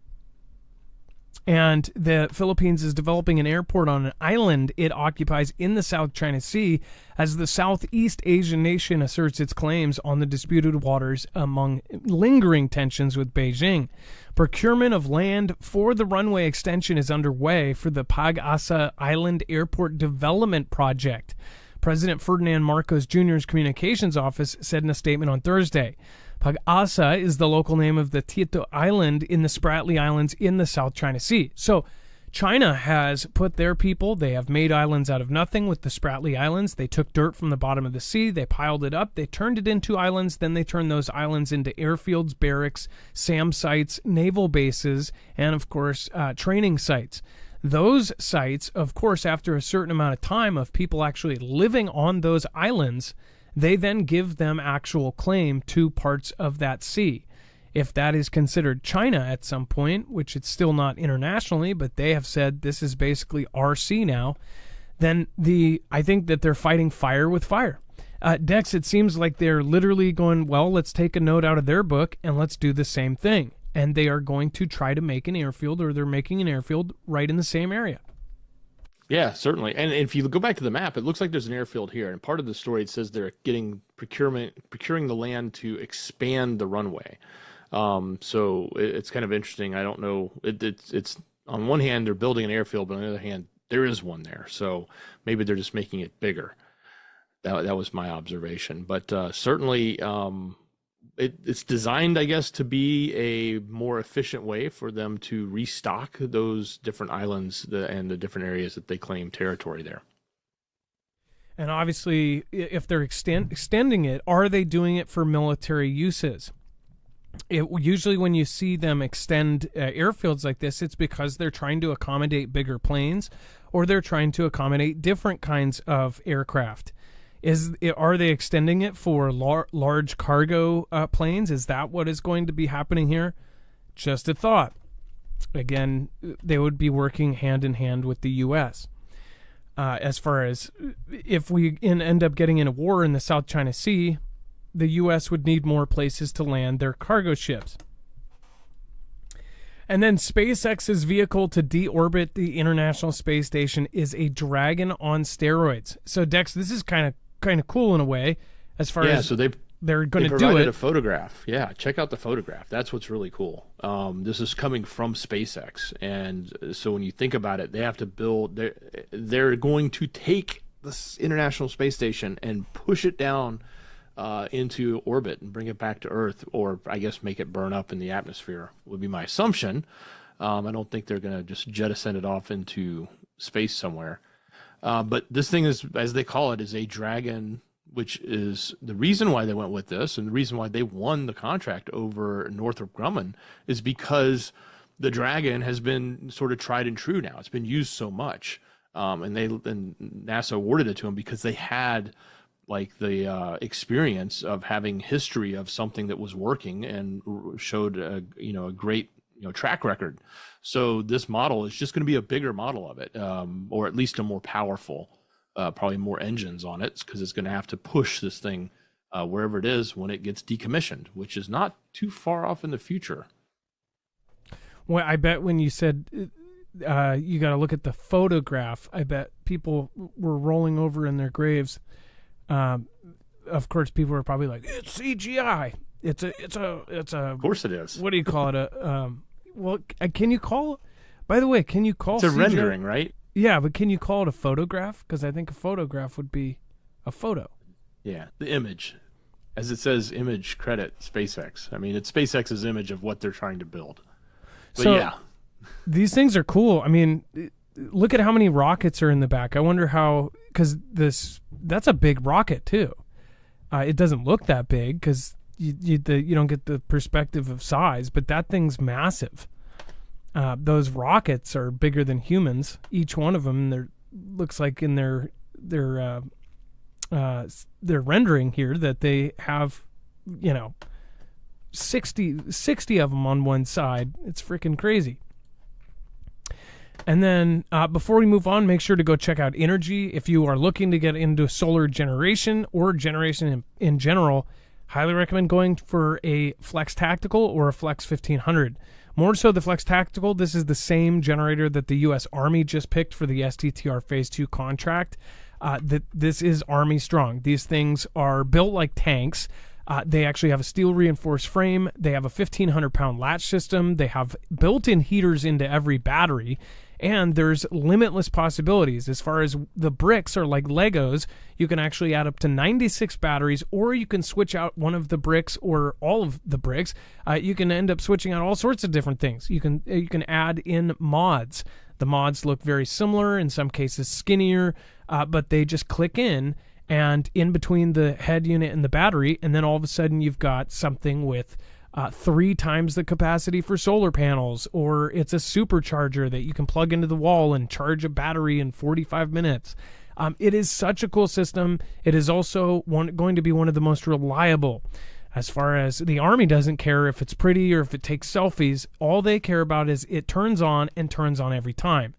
And the Philippines is developing an airport on an island it occupies in the South China Sea as the Southeast Asian nation asserts its claims on the disputed waters among lingering tensions with Beijing. Procurement of land for the runway extension is underway for the Pag-asa Island Airport Development Project. President Ferdinand Marcos Jr.'s communications office said in a statement on Thursday. Pag-asa is the local name of the Tito Island in the Spratly Islands in the South China Sea. So China has put their people, they have made islands out of nothing with the Spratly Islands. They took dirt from the bottom of the sea, they piled it up, they turned it into islands, then they turned those islands into airfields, barracks, SAM sites, naval bases, and of course, training sites. Those sites, of course, after a certain amount of time of people actually living on those islands, they then give them actual claim to parts of that sea. If that is considered China at some point, which it's still not internationally, but they have said this is basically our sea now, then I think that they're fighting fire with fire. Dex, it seems like they're literally going, well, let's take a note out of their book and let's do the same thing. And they are going to try to make an airfield, or they're making an airfield right in the same area. Yeah, certainly. And if you go back to the map, it looks like there's an airfield here. And part of the story, it says they're procuring the land to expand the runway. So it's kind of interesting. I don't know. It's on one hand, they're building an airfield, but on the other hand, there is one there. So maybe they're just making it bigger. That was my observation. But certainly it's designed, I guess, to be a more efficient way for them to restock those different islands and the different areas that they claim territory there. And obviously, if they're extending it, are they doing it for military uses? Usually when you see them extend airfields like this, it's because they're trying to accommodate bigger planes, or they're trying to accommodate different kinds of aircraft. Are they extending it for large cargo planes? Is that what is going to be happening here? Just a thought. Again, they would be working hand in hand with the U.S. As far as if we end up getting in a war in the South China Sea, the U.S. would need more places to land their cargo ships. And then SpaceX's vehicle to deorbit the International Space Station is a Dragon on steroids. So, Dex, this is kind of cool in a way, as far as so they're going to do it. They provided a photograph. Yeah, check out the photograph. That's what's really cool. This is coming from SpaceX, and so when you think about it, they have to build. They're going to take this International Space Station and push it down into orbit and bring it back to Earth, or I guess make it burn up in the atmosphere would be my assumption. I don't think they're going to just jettison it off into space somewhere. But this thing is, as they call it, is a Dragon, which is the reason why they went with this, and the reason why they won the contract over Northrop Grumman is because the Dragon has been sort of tried and true now. It's been used so much, and NASA awarded it to them because they had like the experience of having history of something that was working and showed a great track record. So this model is just going to be a bigger model of it, or at least a more powerful, probably more engines on it, because it's going to have to push this thing wherever it is when it gets decommissioned, which is not too far off in the future. Well, I bet when you said you got to look at the photograph, I bet people were rolling over in their graves. Of course, people are probably like, "It's CGI. It's a." Of course, it is. What do you call it? Can you call? By the way, can you call? It's a CGI? Rendering, right? Yeah, but can you call it a photograph? Because I think a photograph would be a photo. Yeah, the image, as it says, image credit SpaceX. I mean, it's SpaceX's image of what they're trying to build. But so, yeah, these things are cool. I mean, look at how many rockets are in the back. I wonder how, because that's a big rocket too. It doesn't look that big because you don't get the perspective of size, but that thing's massive. Those rockets are bigger than humans. Each one of them, looks like in their rendering here that they have, 60 of them on one side. It's freaking crazy. And then before we move on, make sure to go check out Energy. If you are looking to get into solar generation or generation in general, highly recommend going for a Flex Tactical or a Flex 1500. More so the Flex Tactical. This is the same generator that the U.S. Army just picked for the STTR Phase 2 contract. This is Army strong. These things are built like tanks. They actually have a steel reinforced frame. They have a 1,500-pound latch system. They have built-in heaters into every battery. And there's limitless possibilities. As far as the bricks are like Legos, you can actually add up to 96 batteries, or you can switch out one of the bricks or all of the bricks. You can end up switching out all sorts of different things. You can add in mods. The mods look very similar, in some cases skinnier, but they just click in between the head unit and the battery, and then all of a sudden you've got something with 3 times the capacity for solar panels, or it's a supercharger that you can plug into the wall and charge a battery in 45 minutes. It is such a cool system. It is also going to be one of the most reliable. As far as the Army doesn't care if it's pretty or if it takes selfies, all they care about is it turns on and turns on every time.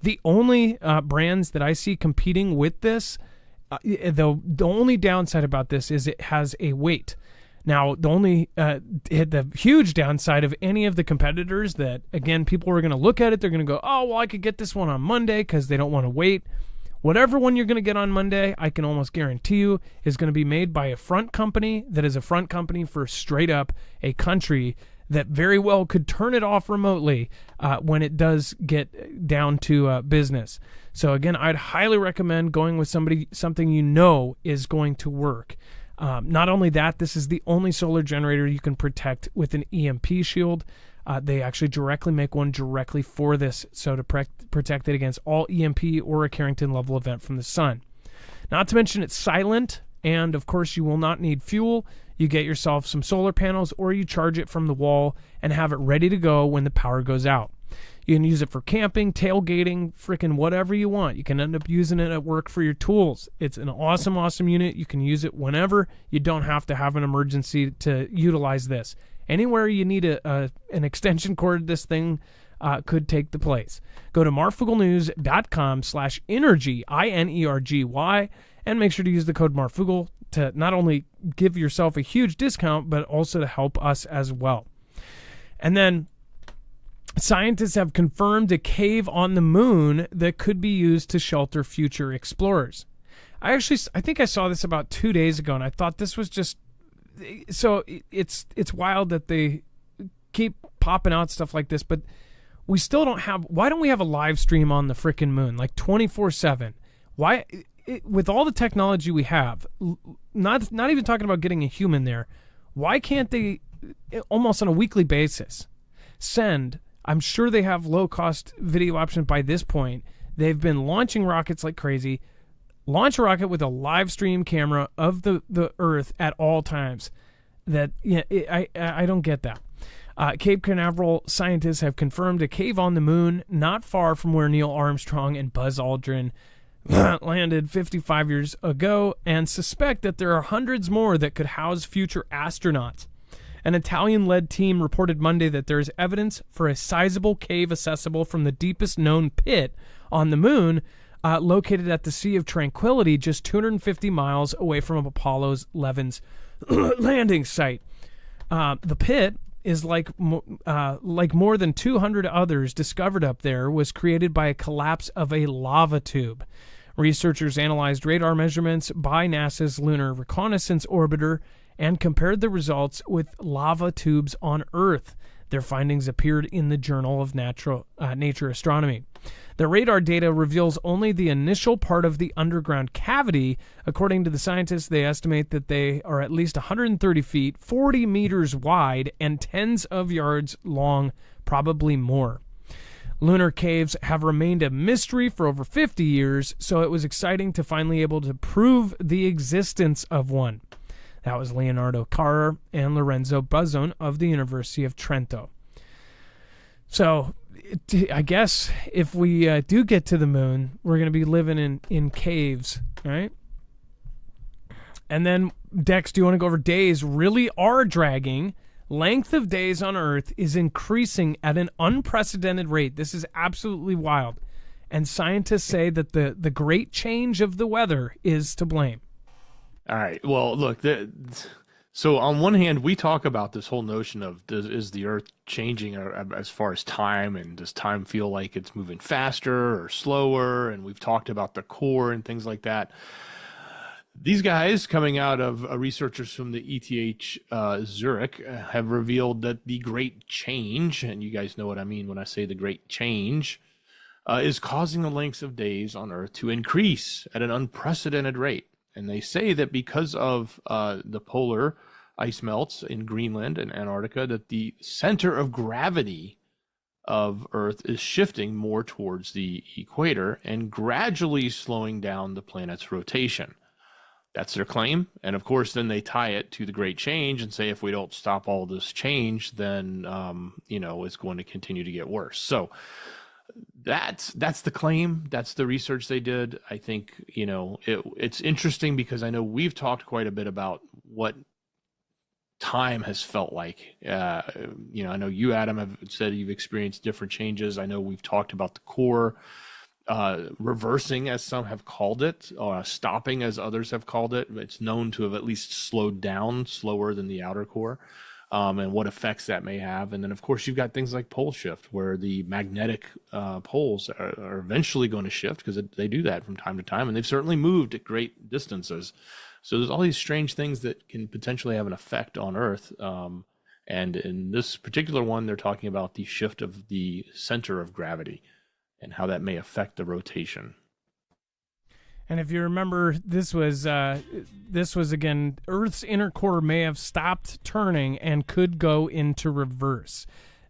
The only brands that I see competing with this, the only downside about this is it has a weight. Now, the huge downside of any of the competitors that, again, people are going to look at it, they're going to go, oh, well, I could get this one on Monday because they don't want to wait. Whatever one you're going to get on Monday, I can almost guarantee you is going to be made by a front company that is a front company for straight up a country that very well could turn it off remotely when it does get down to business. So, again, I'd highly recommend going with something is going to work. Not only that, this is the only solar generator you can protect with an EMP shield. They actually directly make one directly for this, so to protect it against all EMP or a Carrington level event from the sun. Not to mention it's silent, and of course you will not need fuel. You get yourself some solar panels, or you charge it from the wall and have it ready to go when the power goes out. You can use it for camping, tailgating, freaking whatever you want. You can end up using it at work for your tools. It's an awesome, awesome unit. You can use it whenever. You don't have to have an emergency to utilize this. Anywhere you need an extension cord, this thing could take the place. Go to marfooglenews.com/energy, INERGY, and make sure to use the code Marfoogle to not only give yourself a huge discount, but also to help us as well. And then scientists have confirmed a cave on the moon that could be used to shelter future explorers. I think I saw this about 2 days ago, and I thought this was just... So it's wild that they keep popping out stuff like this, but we still don't have... Why don't we have a live stream on the frickin' moon, like 24/7? Why... with all the technology we have, not even talking about getting a human there, why can't they, almost on a weekly basis, send... I'm sure they have low-cost video options by this point. They've been launching rockets like crazy. Launch a rocket with a live stream camera of the Earth at all times. I don't get that. Cape Canaveral scientists have confirmed a cave on the moon not far from where Neil Armstrong and Buzz Aldrin landed 55 years ago, and suspect that there are hundreds more that could house future astronauts. An Italian-led team reported Monday that there is evidence for a sizable cave accessible from the deepest known pit on the moon, located at the Sea of Tranquility, just 250 miles away from Apollo 11's landing site. The pit is like more than 200 others discovered up there, was created by a collapse of a lava tube. Researchers analyzed radar measurements by NASA's Lunar Reconnaissance Orbiter and compared the results with lava tubes on Earth. Their findings appeared in the Journal of Nature Astronomy. The radar data reveals only the initial part of the underground cavity. According to the scientists, they estimate that they are at least 130 feet, 40 meters wide, and tens of yards long, probably more. Lunar caves have remained a mystery for over 50 years, so it was exciting to finally able to prove the existence of one. That was Leonardo Carrer and Lorenzo Buzzone of the University of Trento. So I guess if we do get to the moon, we're going to be living in caves, right? And then, Dex, do you want to go over days really are dragging? Length of days on Earth is increasing at an unprecedented rate. This is absolutely wild. And scientists say that the great change of the weather is to blame. All right. Well, look, so on one hand, we talk about this whole notion of is the Earth changing as far as time, and does time feel like it's moving faster or slower? And we've talked about the core and things like that. These guys coming out of researchers from the ETH Zurich have revealed that the Great Change, and you guys know what I mean when I say the Great Change, is causing the lengths of days on Earth to increase at an unprecedented rate. And they say that because of the polar ice melts in Greenland and Antarctica, that the center of gravity of Earth is shifting more towards the equator and gradually slowing down the planet's rotation. That's their claim. And of course, then they tie it to the Great Change and say, if we don't stop all this change, then, it's going to continue to get worse. So that's the claim. That's the research they did. I think, it's interesting because I know we've talked quite a bit about what time has felt like. I know you, Adam, have said you've experienced different changes. I know we've talked about the core reversing, as some have called it, stopping, as others have called it. It's known to have at least slowed down slower than the outer core. And what effects that may have. And then, of course, you've got things like pole shift, where the magnetic poles are eventually going to shift, because they do that from time to time, and they've certainly moved at great distances. So there's all these strange things that can potentially have an effect on Earth. And in this particular one, they're talking about the shift of the center of gravity and how that may affect the rotation. And if you remember, this was again, Earth's inner core may have stopped turning and could go into reverse.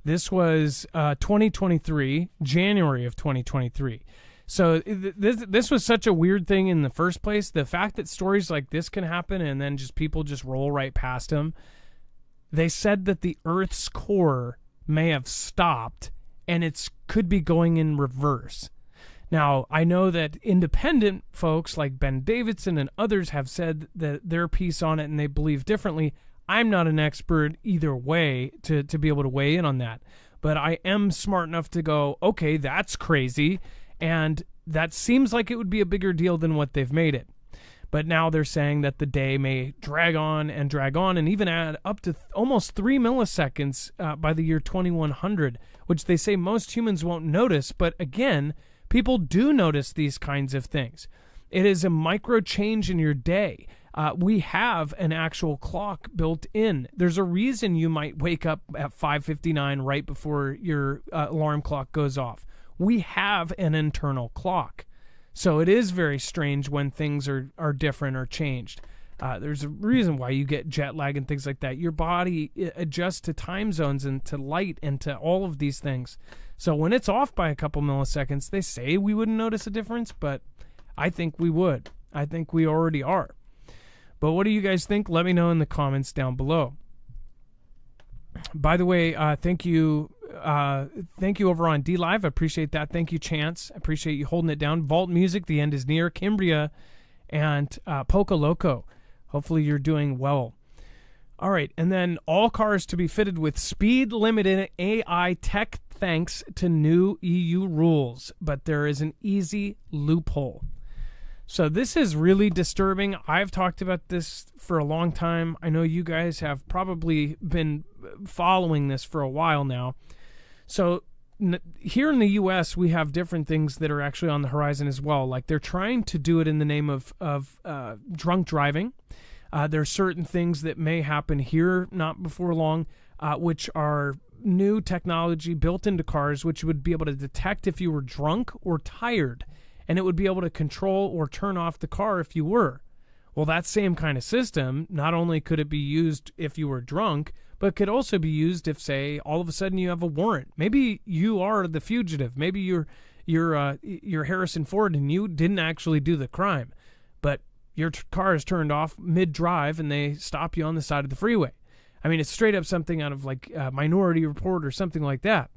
This was 2023, January of 2023. So this was such a weird thing in the first place. The fact that stories like this can happen and then just people just roll right past them. They said that the Earth's core may have stopped and it could be going in reverse. Now, I know that independent folks like Ben Davidson and others have said that their piece on it and they believe differently. I'm not an expert either way to be able to weigh in on that. But I am smart enough to go, okay, that's crazy. And that seems like it would be a bigger deal than what they've made it. But now they're saying that the day may drag on and even add up to almost 3 milliseconds by the year 2100, which they say most humans won't notice. But again, people do notice these kinds of things. It is a micro change in your day. We have an actual clock built in. There's a reason you might wake up at 5:59 right before your alarm clock goes off. We have an internal clock. So it is very strange when things are different or changed. There's a reason why you get jet lag and things like that. Your body adjusts to time zones and to light and to all of these things. So when it's off by a couple milliseconds, they say we wouldn't notice a difference, but I think we would. I think we already are. But what do you guys think? Let me know in the comments down below. By the way, thank you over on DLive. I appreciate that. Thank you, Chance. I appreciate you holding it down. Vault Music, the end is near. Kimbria and Poco Loco. Hopefully you're doing well. All right, and then all cars to be fitted with speed-limited AI tech thanks to new EU rules. But there is an easy loophole. So this is really disturbing. I've talked about this for a long time. I know you guys have probably been following this for a while now. So here in the U.S., we have different things that are actually on the horizon as well. Like they're trying to do it in the name of drunk driving. There are certain things that may happen here not before long, which are new technology built into cars, which would be able to detect if you were drunk or tired. And it would be able to control or turn off the car if you were. Well, that same kind of system, not only could it be used if you were drunk, but could also be used if, say, all of a sudden you have a warrant. Maybe you are the fugitive. Maybe you're Harrison Ford and you didn't actually do the crime, but your car is turned off mid-drive and they stop you on the side of the freeway. I mean, it's straight up something out of like Minority Report or something like that.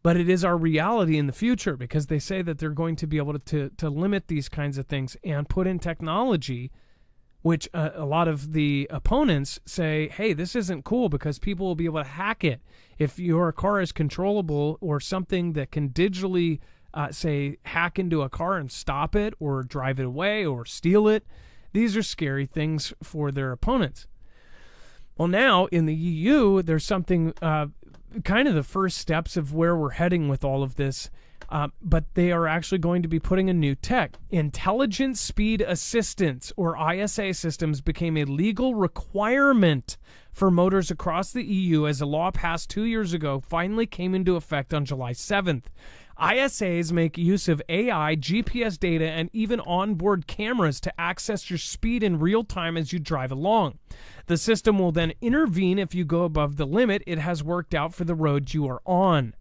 But it is our reality in the future because they say that they're going to be able to limit these kinds of things and put in technology, which a lot of the opponents say, hey, this isn't cool because people will be able to hack it. If your car is controllable or something that can digitally, say, hack into a car and stop it or drive it away or steal it, these are scary things for their opponents. Well, now in the EU, there's something kind of the first steps of where we're heading with all of this, but they are actually going to be putting a new tech. Intelligent Speed Assistance, or ISA systems, became a legal requirement for motors across the EU as a law passed 2 years ago finally came into effect on July 7th. ISAs make use of AI, GPS data, and even onboard cameras to access your speed in real time as you drive along. The system will then intervene if you go above the limit it has worked out for the road you are on.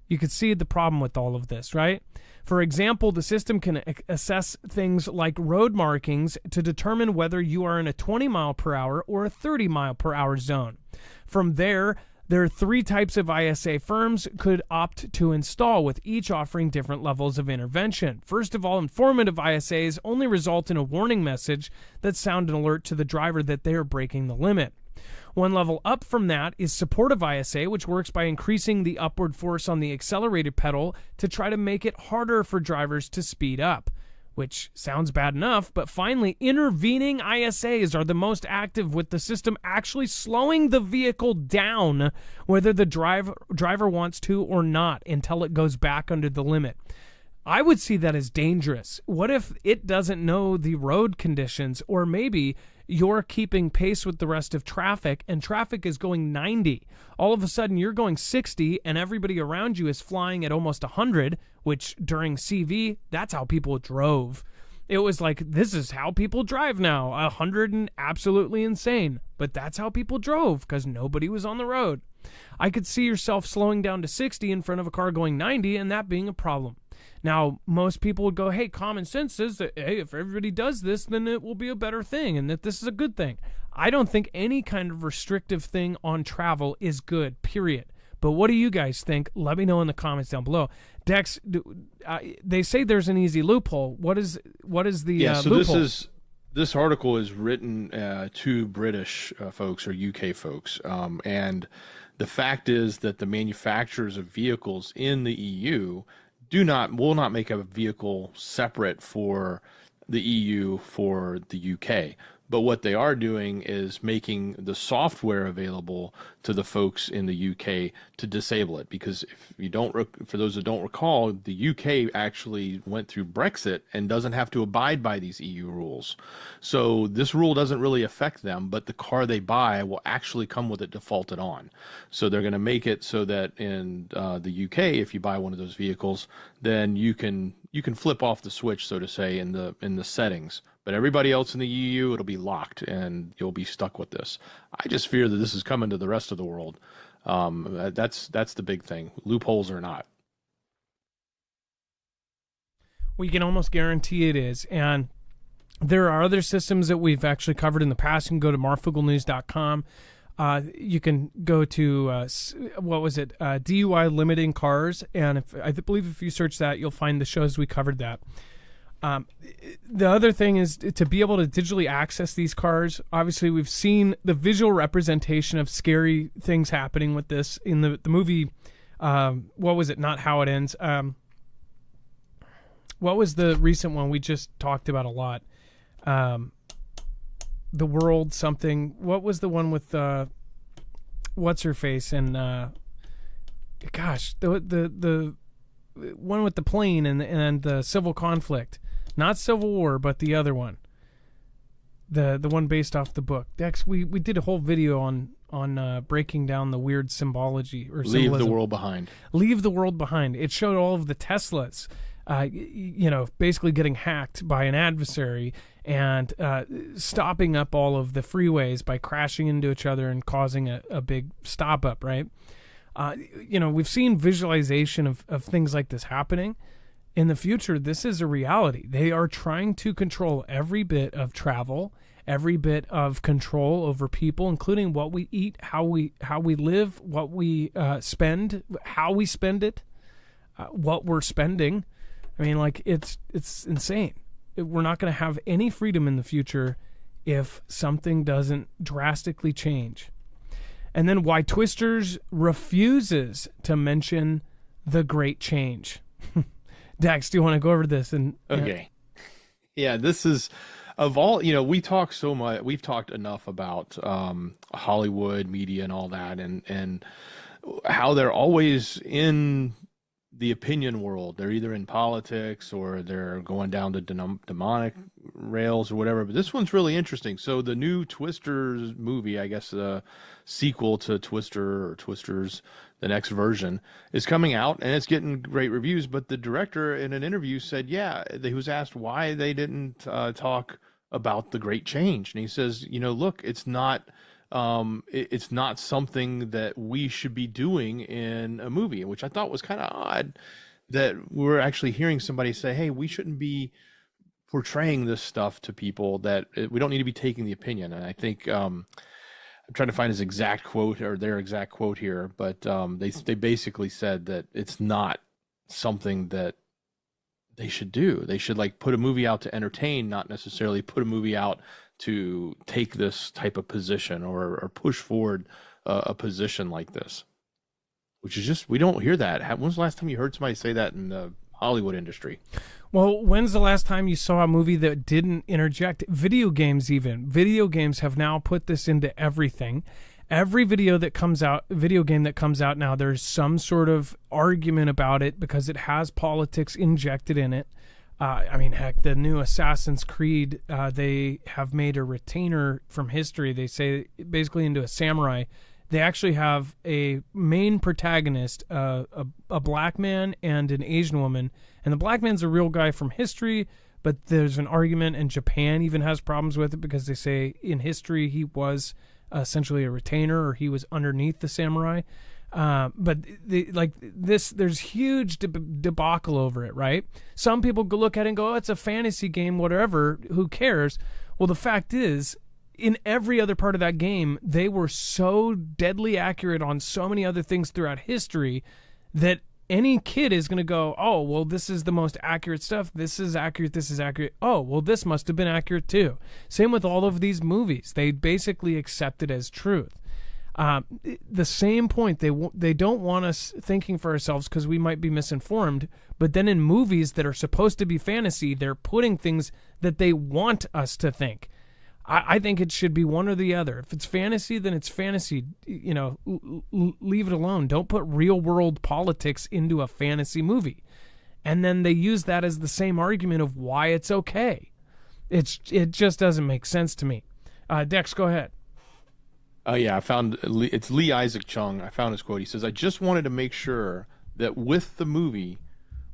You can see the problem with all of this, right? For example, the system can assess things like road markings to determine whether you are in a 20 mile per hour or a 30 mile per hour zone. From there are 3 types of ISA firms could opt to install, with each offering different levels of intervention. First of all, informative ISAs only result in a warning message that sound an alert to the driver that they are breaking the limit. One level up from that is supportive ISA, which works by increasing the upward force on the accelerator pedal to try to make it harder for drivers to speed up. Which sounds bad enough, but finally, intervening ISAs are the most active, with the system actually slowing the vehicle down whether the driver wants to or not until it goes back under the limit. I would see that as dangerous. What if it doesn't know the road conditions, or maybe you're keeping pace with the rest of traffic and traffic is going 90. All of a sudden you're going 60 and everybody around you is flying at almost 100, which during CV, that's how people drove. It was like, this is how people drive now. 100 and absolutely insane. But that's how people drove because nobody was on the road. I could see yourself slowing down to 60 in front of a car going 90 and that being a problem. Now, most people would go, hey, common sense says that, hey, if everybody does this, then it will be a better thing and that this is a good thing. I don't think any kind of restrictive thing on travel is good, period. But what do you guys think? Let me know in the comments down below. Dex, they say there's an easy loophole. What is the so loophole? This article is written to British folks or UK folks, and the fact is that the manufacturers of vehicles in the EU will not make a vehicle separate for the EU for the UK. But what they are doing is making the software available to the folks in the UK to disable it. Because if you don't, for those that don't recall, the UK actually went through Brexit and doesn't have to abide by these EU rules. So this rule doesn't really affect them, but the car they buy will actually come with it defaulted on. So they're going to make it so that in the UK, if you buy one of those vehicles, then you can flip off the switch, so to say, in the settings. But everybody else in the EU, it'll be locked, and you'll be stuck with this. I just fear that this is coming to the rest of the world. That's the big thing, loopholes or not. We can almost guarantee it is. And there are other systems that we've actually covered in the past. You can go to marfooglenews.com. You can go to, DUI limiting cars. And I believe if you search that, you'll find the shows we covered that. The other thing is to be able to digitally access these cars. Obviously, we've seen the visual representation of scary things happening with this in the movie. What was it? Not How It Ends. What was the recent one we just talked about a lot? The World something. What was the one with what's her face and the one with the plane and the civil conflict. Not Civil War, but the other one. The one based off the book. Dex, we did a whole video on breaking down the weird symbology or symbolism. Leave the World Behind. Leave the World Behind. It showed all of the Teslas, basically getting hacked by an adversary and stopping up all of the freeways by crashing into each other and causing a big stop up, right? We've seen visualization of things like this happening. In the future, this is a reality. They are trying to control every bit of travel, every bit of control over people, including what we eat, how we live, what we spend, how we spend it, what we're spending. I mean, like, it's insane. We're not going to have any freedom in the future if something doesn't drastically change. And then why Twisters refuses to mention the Great Change. Dax, do you want to go over this? Okay. Yeah, this is, of all, we've talked enough about Hollywood, media, and all that, and how they're always in the opinion world. They're either in politics or they're going down the demonic rails or whatever. But this one's really interesting. So the new Twisters movie, I guess the sequel to Twister or Twisters, the next version, is coming out and it's getting great reviews. But the director in an interview said, he was asked why they didn't talk about the Great Change. And he says, look, it's not something that we should be doing in a movie, which I thought was kind of odd that we're actually hearing somebody say, hey, we shouldn't be portraying this stuff to people, that we don't need to be taking the opinion. And I think I'm trying to find his exact quote or their exact quote here, but they basically said that it's not something that they should do. They should put a movie out to entertain, not necessarily put a movie out to take this type of position or push forward a position like this, which is just, we don't hear that. When's the last time you heard somebody say that in the Hollywood industry? Well, when's the last time you saw a movie that didn't interject? Video games even. Video games have now put this into everything. Every video game that comes out now, there's some sort of argument about it because it has politics injected in it. Heck, the new Assassin's Creed, they have made a retainer from history. They say basically into a samurai. They actually have a main protagonist, a black man and an Asian woman. And the black man's a real guy from history, but there's an argument, and Japan even has problems with it because they say in history he was essentially a retainer, or he was underneath the samurai. But there's huge debacle over it, right? Some people look at it and go, oh, it's a fantasy game, whatever, who cares? Well, the fact is, in every other part of that game, they were so deadly accurate on so many other things throughout history that any kid is going to go, oh, well, this is the most accurate stuff. This is accurate. This is accurate. Oh, well, this must have been accurate too. Same with all of these movies. They basically accept it as truth. The same point, they don't want us thinking for ourselves because we might be misinformed, but then in movies that are supposed to be fantasy, they're putting things that they want us to think. I think it should be one or the other. If it's fantasy, then it's fantasy. You know, leave it alone. Don't put real world politics into a fantasy movie. And then they use that as the same argument of why it's okay. It just doesn't make sense to me. Dex, go ahead. Oh yeah, I found it's Lee Isaac Chung. I found his quote. He says, "I just wanted to make sure that with the movie,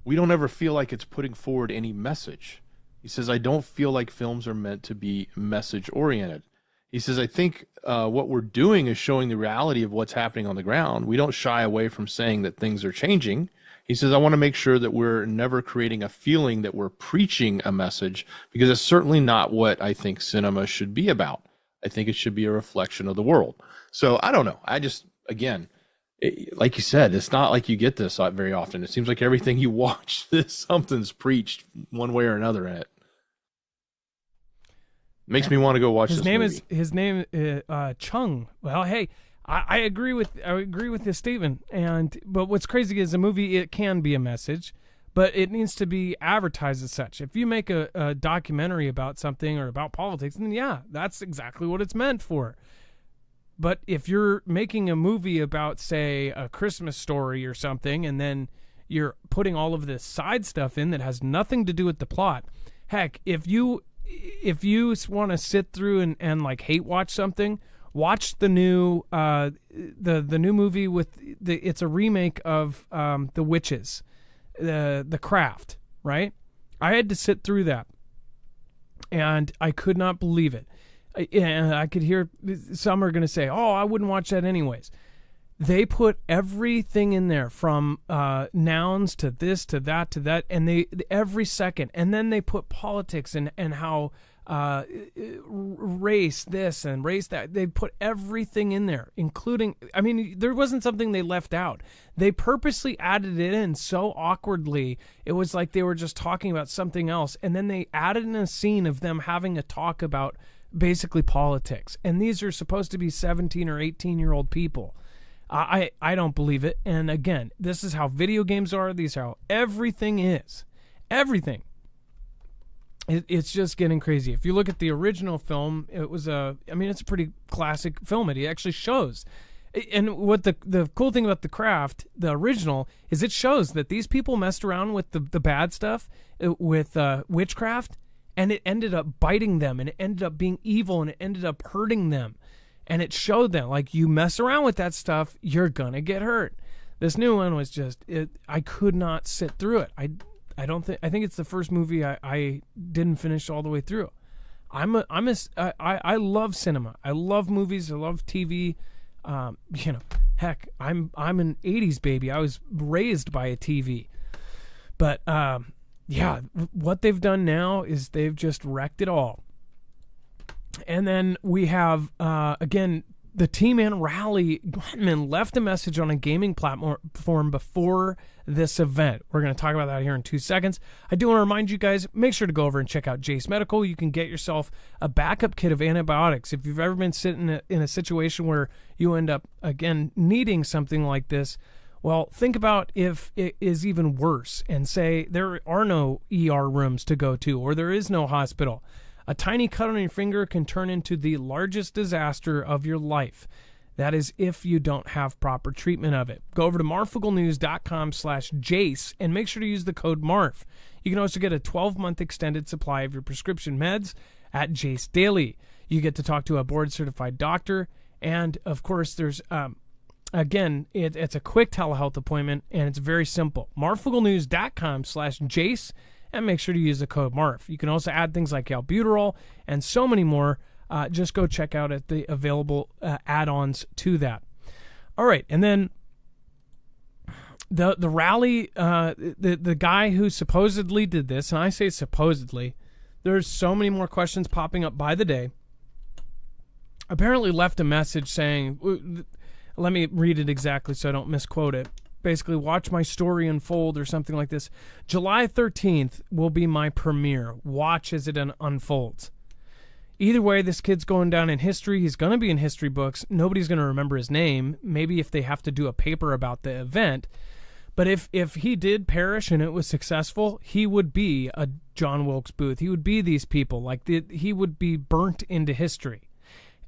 we don't ever feel like it's putting forward any message." He says, "I don't feel like films are meant to be message oriented." He says, "I think what we're doing is showing the reality of what's happening on the ground. We don't shy away from saying that things are changing." He says, "I want to make sure that we're never creating a feeling that we're preaching a message, because it's certainly not what I think cinema should be about. I think it should be a reflection of the world." So I don't know. I just, again, like you said, it's not like you get this very often. It seems like everything you watch, something's preached one way or another in it. Makes me want to go watch this movie. His name is Chung. Well, hey, I agree with this statement. But what's crazy is a movie, it can be a message, but it needs to be advertised as such. If you make a documentary about something or about politics, then yeah, that's exactly what it's meant for. But if you're making a movie about, say, a Christmas Story or something, and then you're putting all of this side stuff in that has nothing to do with the plot, heck, if you want to sit through and like hate watch something, watch the new the new movie with it's a remake of The Witches, the Craft, right? I had to sit through that, and I could not believe it. And I could hear some are going to say, "Oh, I wouldn't watch that anyways." They put everything in there, from nouns to this to that, and they every second, and then they put politics and how race this and race that. They put everything in there, including, I mean, there wasn't something they left out. They purposely added it in so awkwardly. It was like they were just talking about something else, and then they added in a scene of them having a talk about basically politics. And these are supposed to be 17 or 18-year-old people. I don't believe it. And again, this is how video games are. These are how everything is. Everything. It's just getting crazy. If you look at the original film, it's a pretty classic film. It actually shows. And what the cool thing about The Craft, the original, is it shows that these people messed around with the bad stuff, with witchcraft, and it ended up biting them, and it ended up being evil, and it ended up hurting them. And it showed them, like, you mess around with that stuff, you're gonna get hurt. This new one was just, I could not sit through it. I think it's the first movie I didn't finish all the way through. I love cinema. I love movies. I love TV. Heck, I'm an 80s baby. I was raised by a TV. But yeah, what they've done now is they've just wrecked it all. And then we have, again, the T-Man Rally left a message on a gaming platform before this event. We're going to talk about that here in 2 seconds. I do want to remind you guys, make sure to go over and check out Jace Medical. You can get yourself a backup kit of antibiotics. If you've ever been sitting in a situation where you end up, again, needing something like this, well, think about if it is even worse and say there are no ER rooms to go to, or there is no hospital. A tiny cut on your finger can turn into the largest disaster of your life. That is if you don't have proper treatment of it. Go over to marfooglenews.com/Jace and make sure to use the code MARF. You can also get a 12-month extended supply of your prescription meds at Jace Daily. You get to talk to a board-certified doctor, and of course there's again, it's a quick telehealth appointment, and it's very simple. marfooglenews.com/Jace, and make sure to use the code MARF. You can also add things like albuterol and so many more. Just go check out at the available add-ons to that. All right, and then the rally, the guy who supposedly did this, and I say supposedly, there's so many more questions popping up by the day, apparently left a message saying, let me read it exactly so I don't misquote it. Basically, watch my story unfold or something like this. July 13th will be my premiere. Watch as it unfolds. Either way, this kid's going down in history. He's going to be in history books. Nobody's going to remember his name. Maybe if they have to do a paper about the event. But if he did perish and it was successful, he would be a John Wilkes Booth. He would be these people. He would be burnt into history.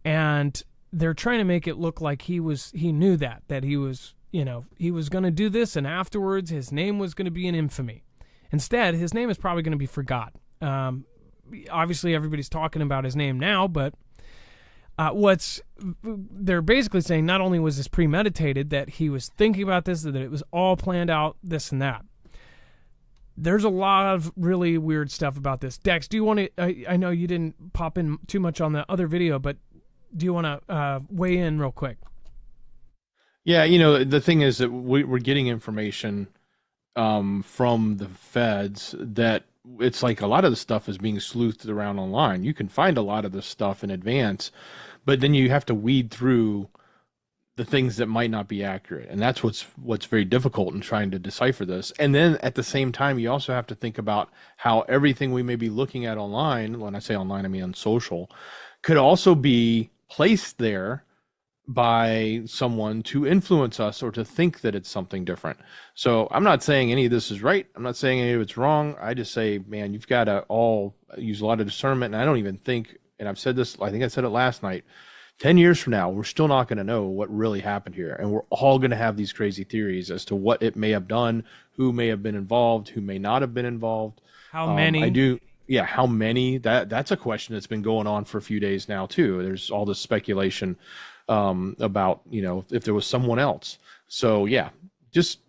And they're trying to make it look like he knew that he was, he was going to do this, and afterwards his name was going to be in infamy. Instead, his name is probably going to be forgotten. Obviously, everybody's talking about his name now, but they're basically saying not only was this premeditated, that he was thinking about this, that it was all planned out, this and that. There's a lot of really weird stuff about this. Dex, do you want to, I know you didn't pop in too much on the other video, but do you want to weigh in real quick? Yeah, the thing is that we're getting information from the feds that it's like a lot of the stuff is being sleuthed around online. You can find a lot of this stuff in advance, but then you have to weed through the things that might not be accurate. And that's what's very difficult in trying to decipher this. And then at the same time, you also have to think about how everything we may be looking at online, when I say online, I mean on social, could also be placed there by someone to influence us or to think that it's something different. So I'm not saying any of this is right. I'm not saying any of it's wrong. I just say, man, you've got to all use a lot of discernment. And I don't even think, and I've said this, I think I said it last night, 10 years from now, we're still not going to know what really happened here. And we're all going to have these crazy theories as to what it may have done, who may have been involved, who may not have been involved. How many? Yeah, how many? That's a question that's been going on for a few days now, too. There's all this speculation about, if there was someone else. So, yeah, just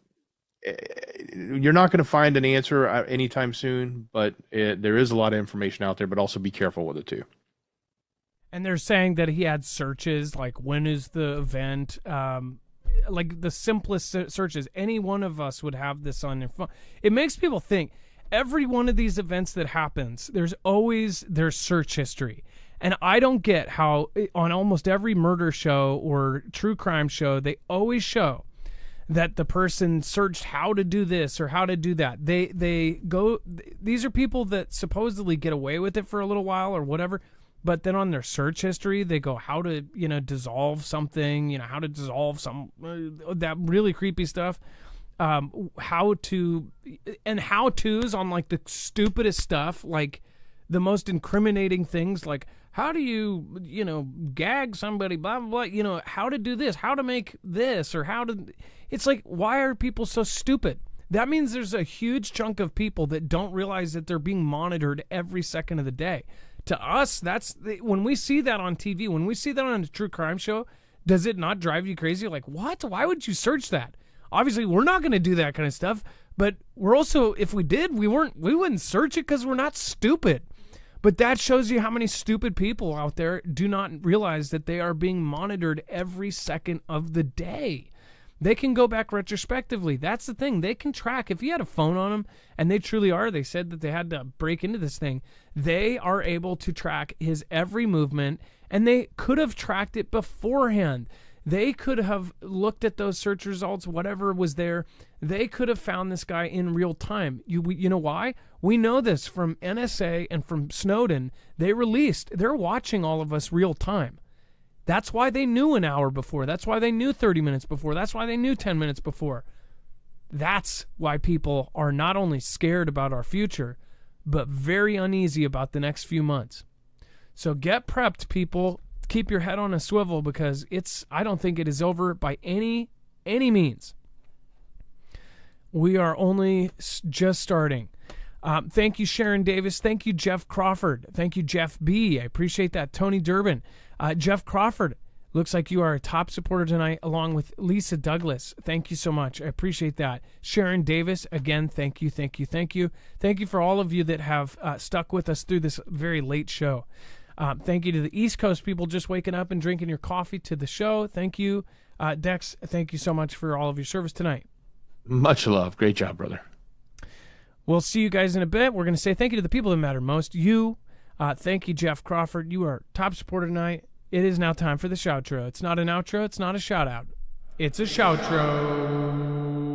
you're not going to find an answer anytime soon, but there is a lot of information out there, but also be careful with it, too. And they're saying that he had searches, like when is the event, like the simplest searches. Any one of us would have this on their phone. It makes people think. Every one of these events that happens, there's always their search history. And I don't get how on almost every murder show or true crime show, they always show that the person searched how to do this or how to do that. These are people that supposedly get away with it for a little while or whatever, but then on their search history, they go how to, dissolve something, how to dissolve that really creepy stuff. How-tos on like the stupidest stuff, like the most incriminating things, like how do you, gag somebody, blah, blah, blah, how to do this, how to make this, or it's like, why are people so stupid? That means there's a huge chunk of people that don't realize that they're being monitored every second of the day. To us, when we see that on TV, when we see that on a true crime show, does it not drive you crazy? Like, what? Why would you search that? Obviously, we're not going to do that kind of stuff, but we're also, if we did, we wouldn't search it because we're not stupid. But that shows you how many stupid people out there do not realize that they are being monitored every second of the day. They can go back retrospectively. That's the thing. They can track. If you had a phone on them, and they truly are, they said that they had to break into this thing, they are able to track his every movement, and they could have tracked it beforehand. They could have looked at those search results, whatever was there. They could have found this guy in real time. You know why? We know this from NSA and from Snowden. They're watching all of us real time. That's why they knew an hour before. That's why they knew 30 minutes before. That's why they knew 10 minutes before. That's why people are not only scared about our future, but very uneasy about the next few months. So get prepped, people. Keep your head on a swivel because I don't think it is over by any means. We are only just starting. Thank you, Sharon Davis. Thank you, Jeff Crawford. Thank you, Jeff B. I appreciate that. Tony Durbin. Jeff Crawford, Looks like you are a top supporter tonight, along with Lisa Douglas. Thank you so much. I appreciate that. Sharon Davis, again, thank you, thank you, thank you. Thank you for all of you that have stuck with us through this very late show. Thank you to the East Coast people just waking up and drinking your coffee to the show. Thank you. Dex, thank you so much for all of your service tonight. Much love. Great job, brother. We'll see you guys in a bit. We're going to say thank you to the people that matter most. You, thank you, Jeff Crawford. You are top supporter tonight. It is now time for the shoutro. It's not an outro. It's not a shout out. It's a shoutro.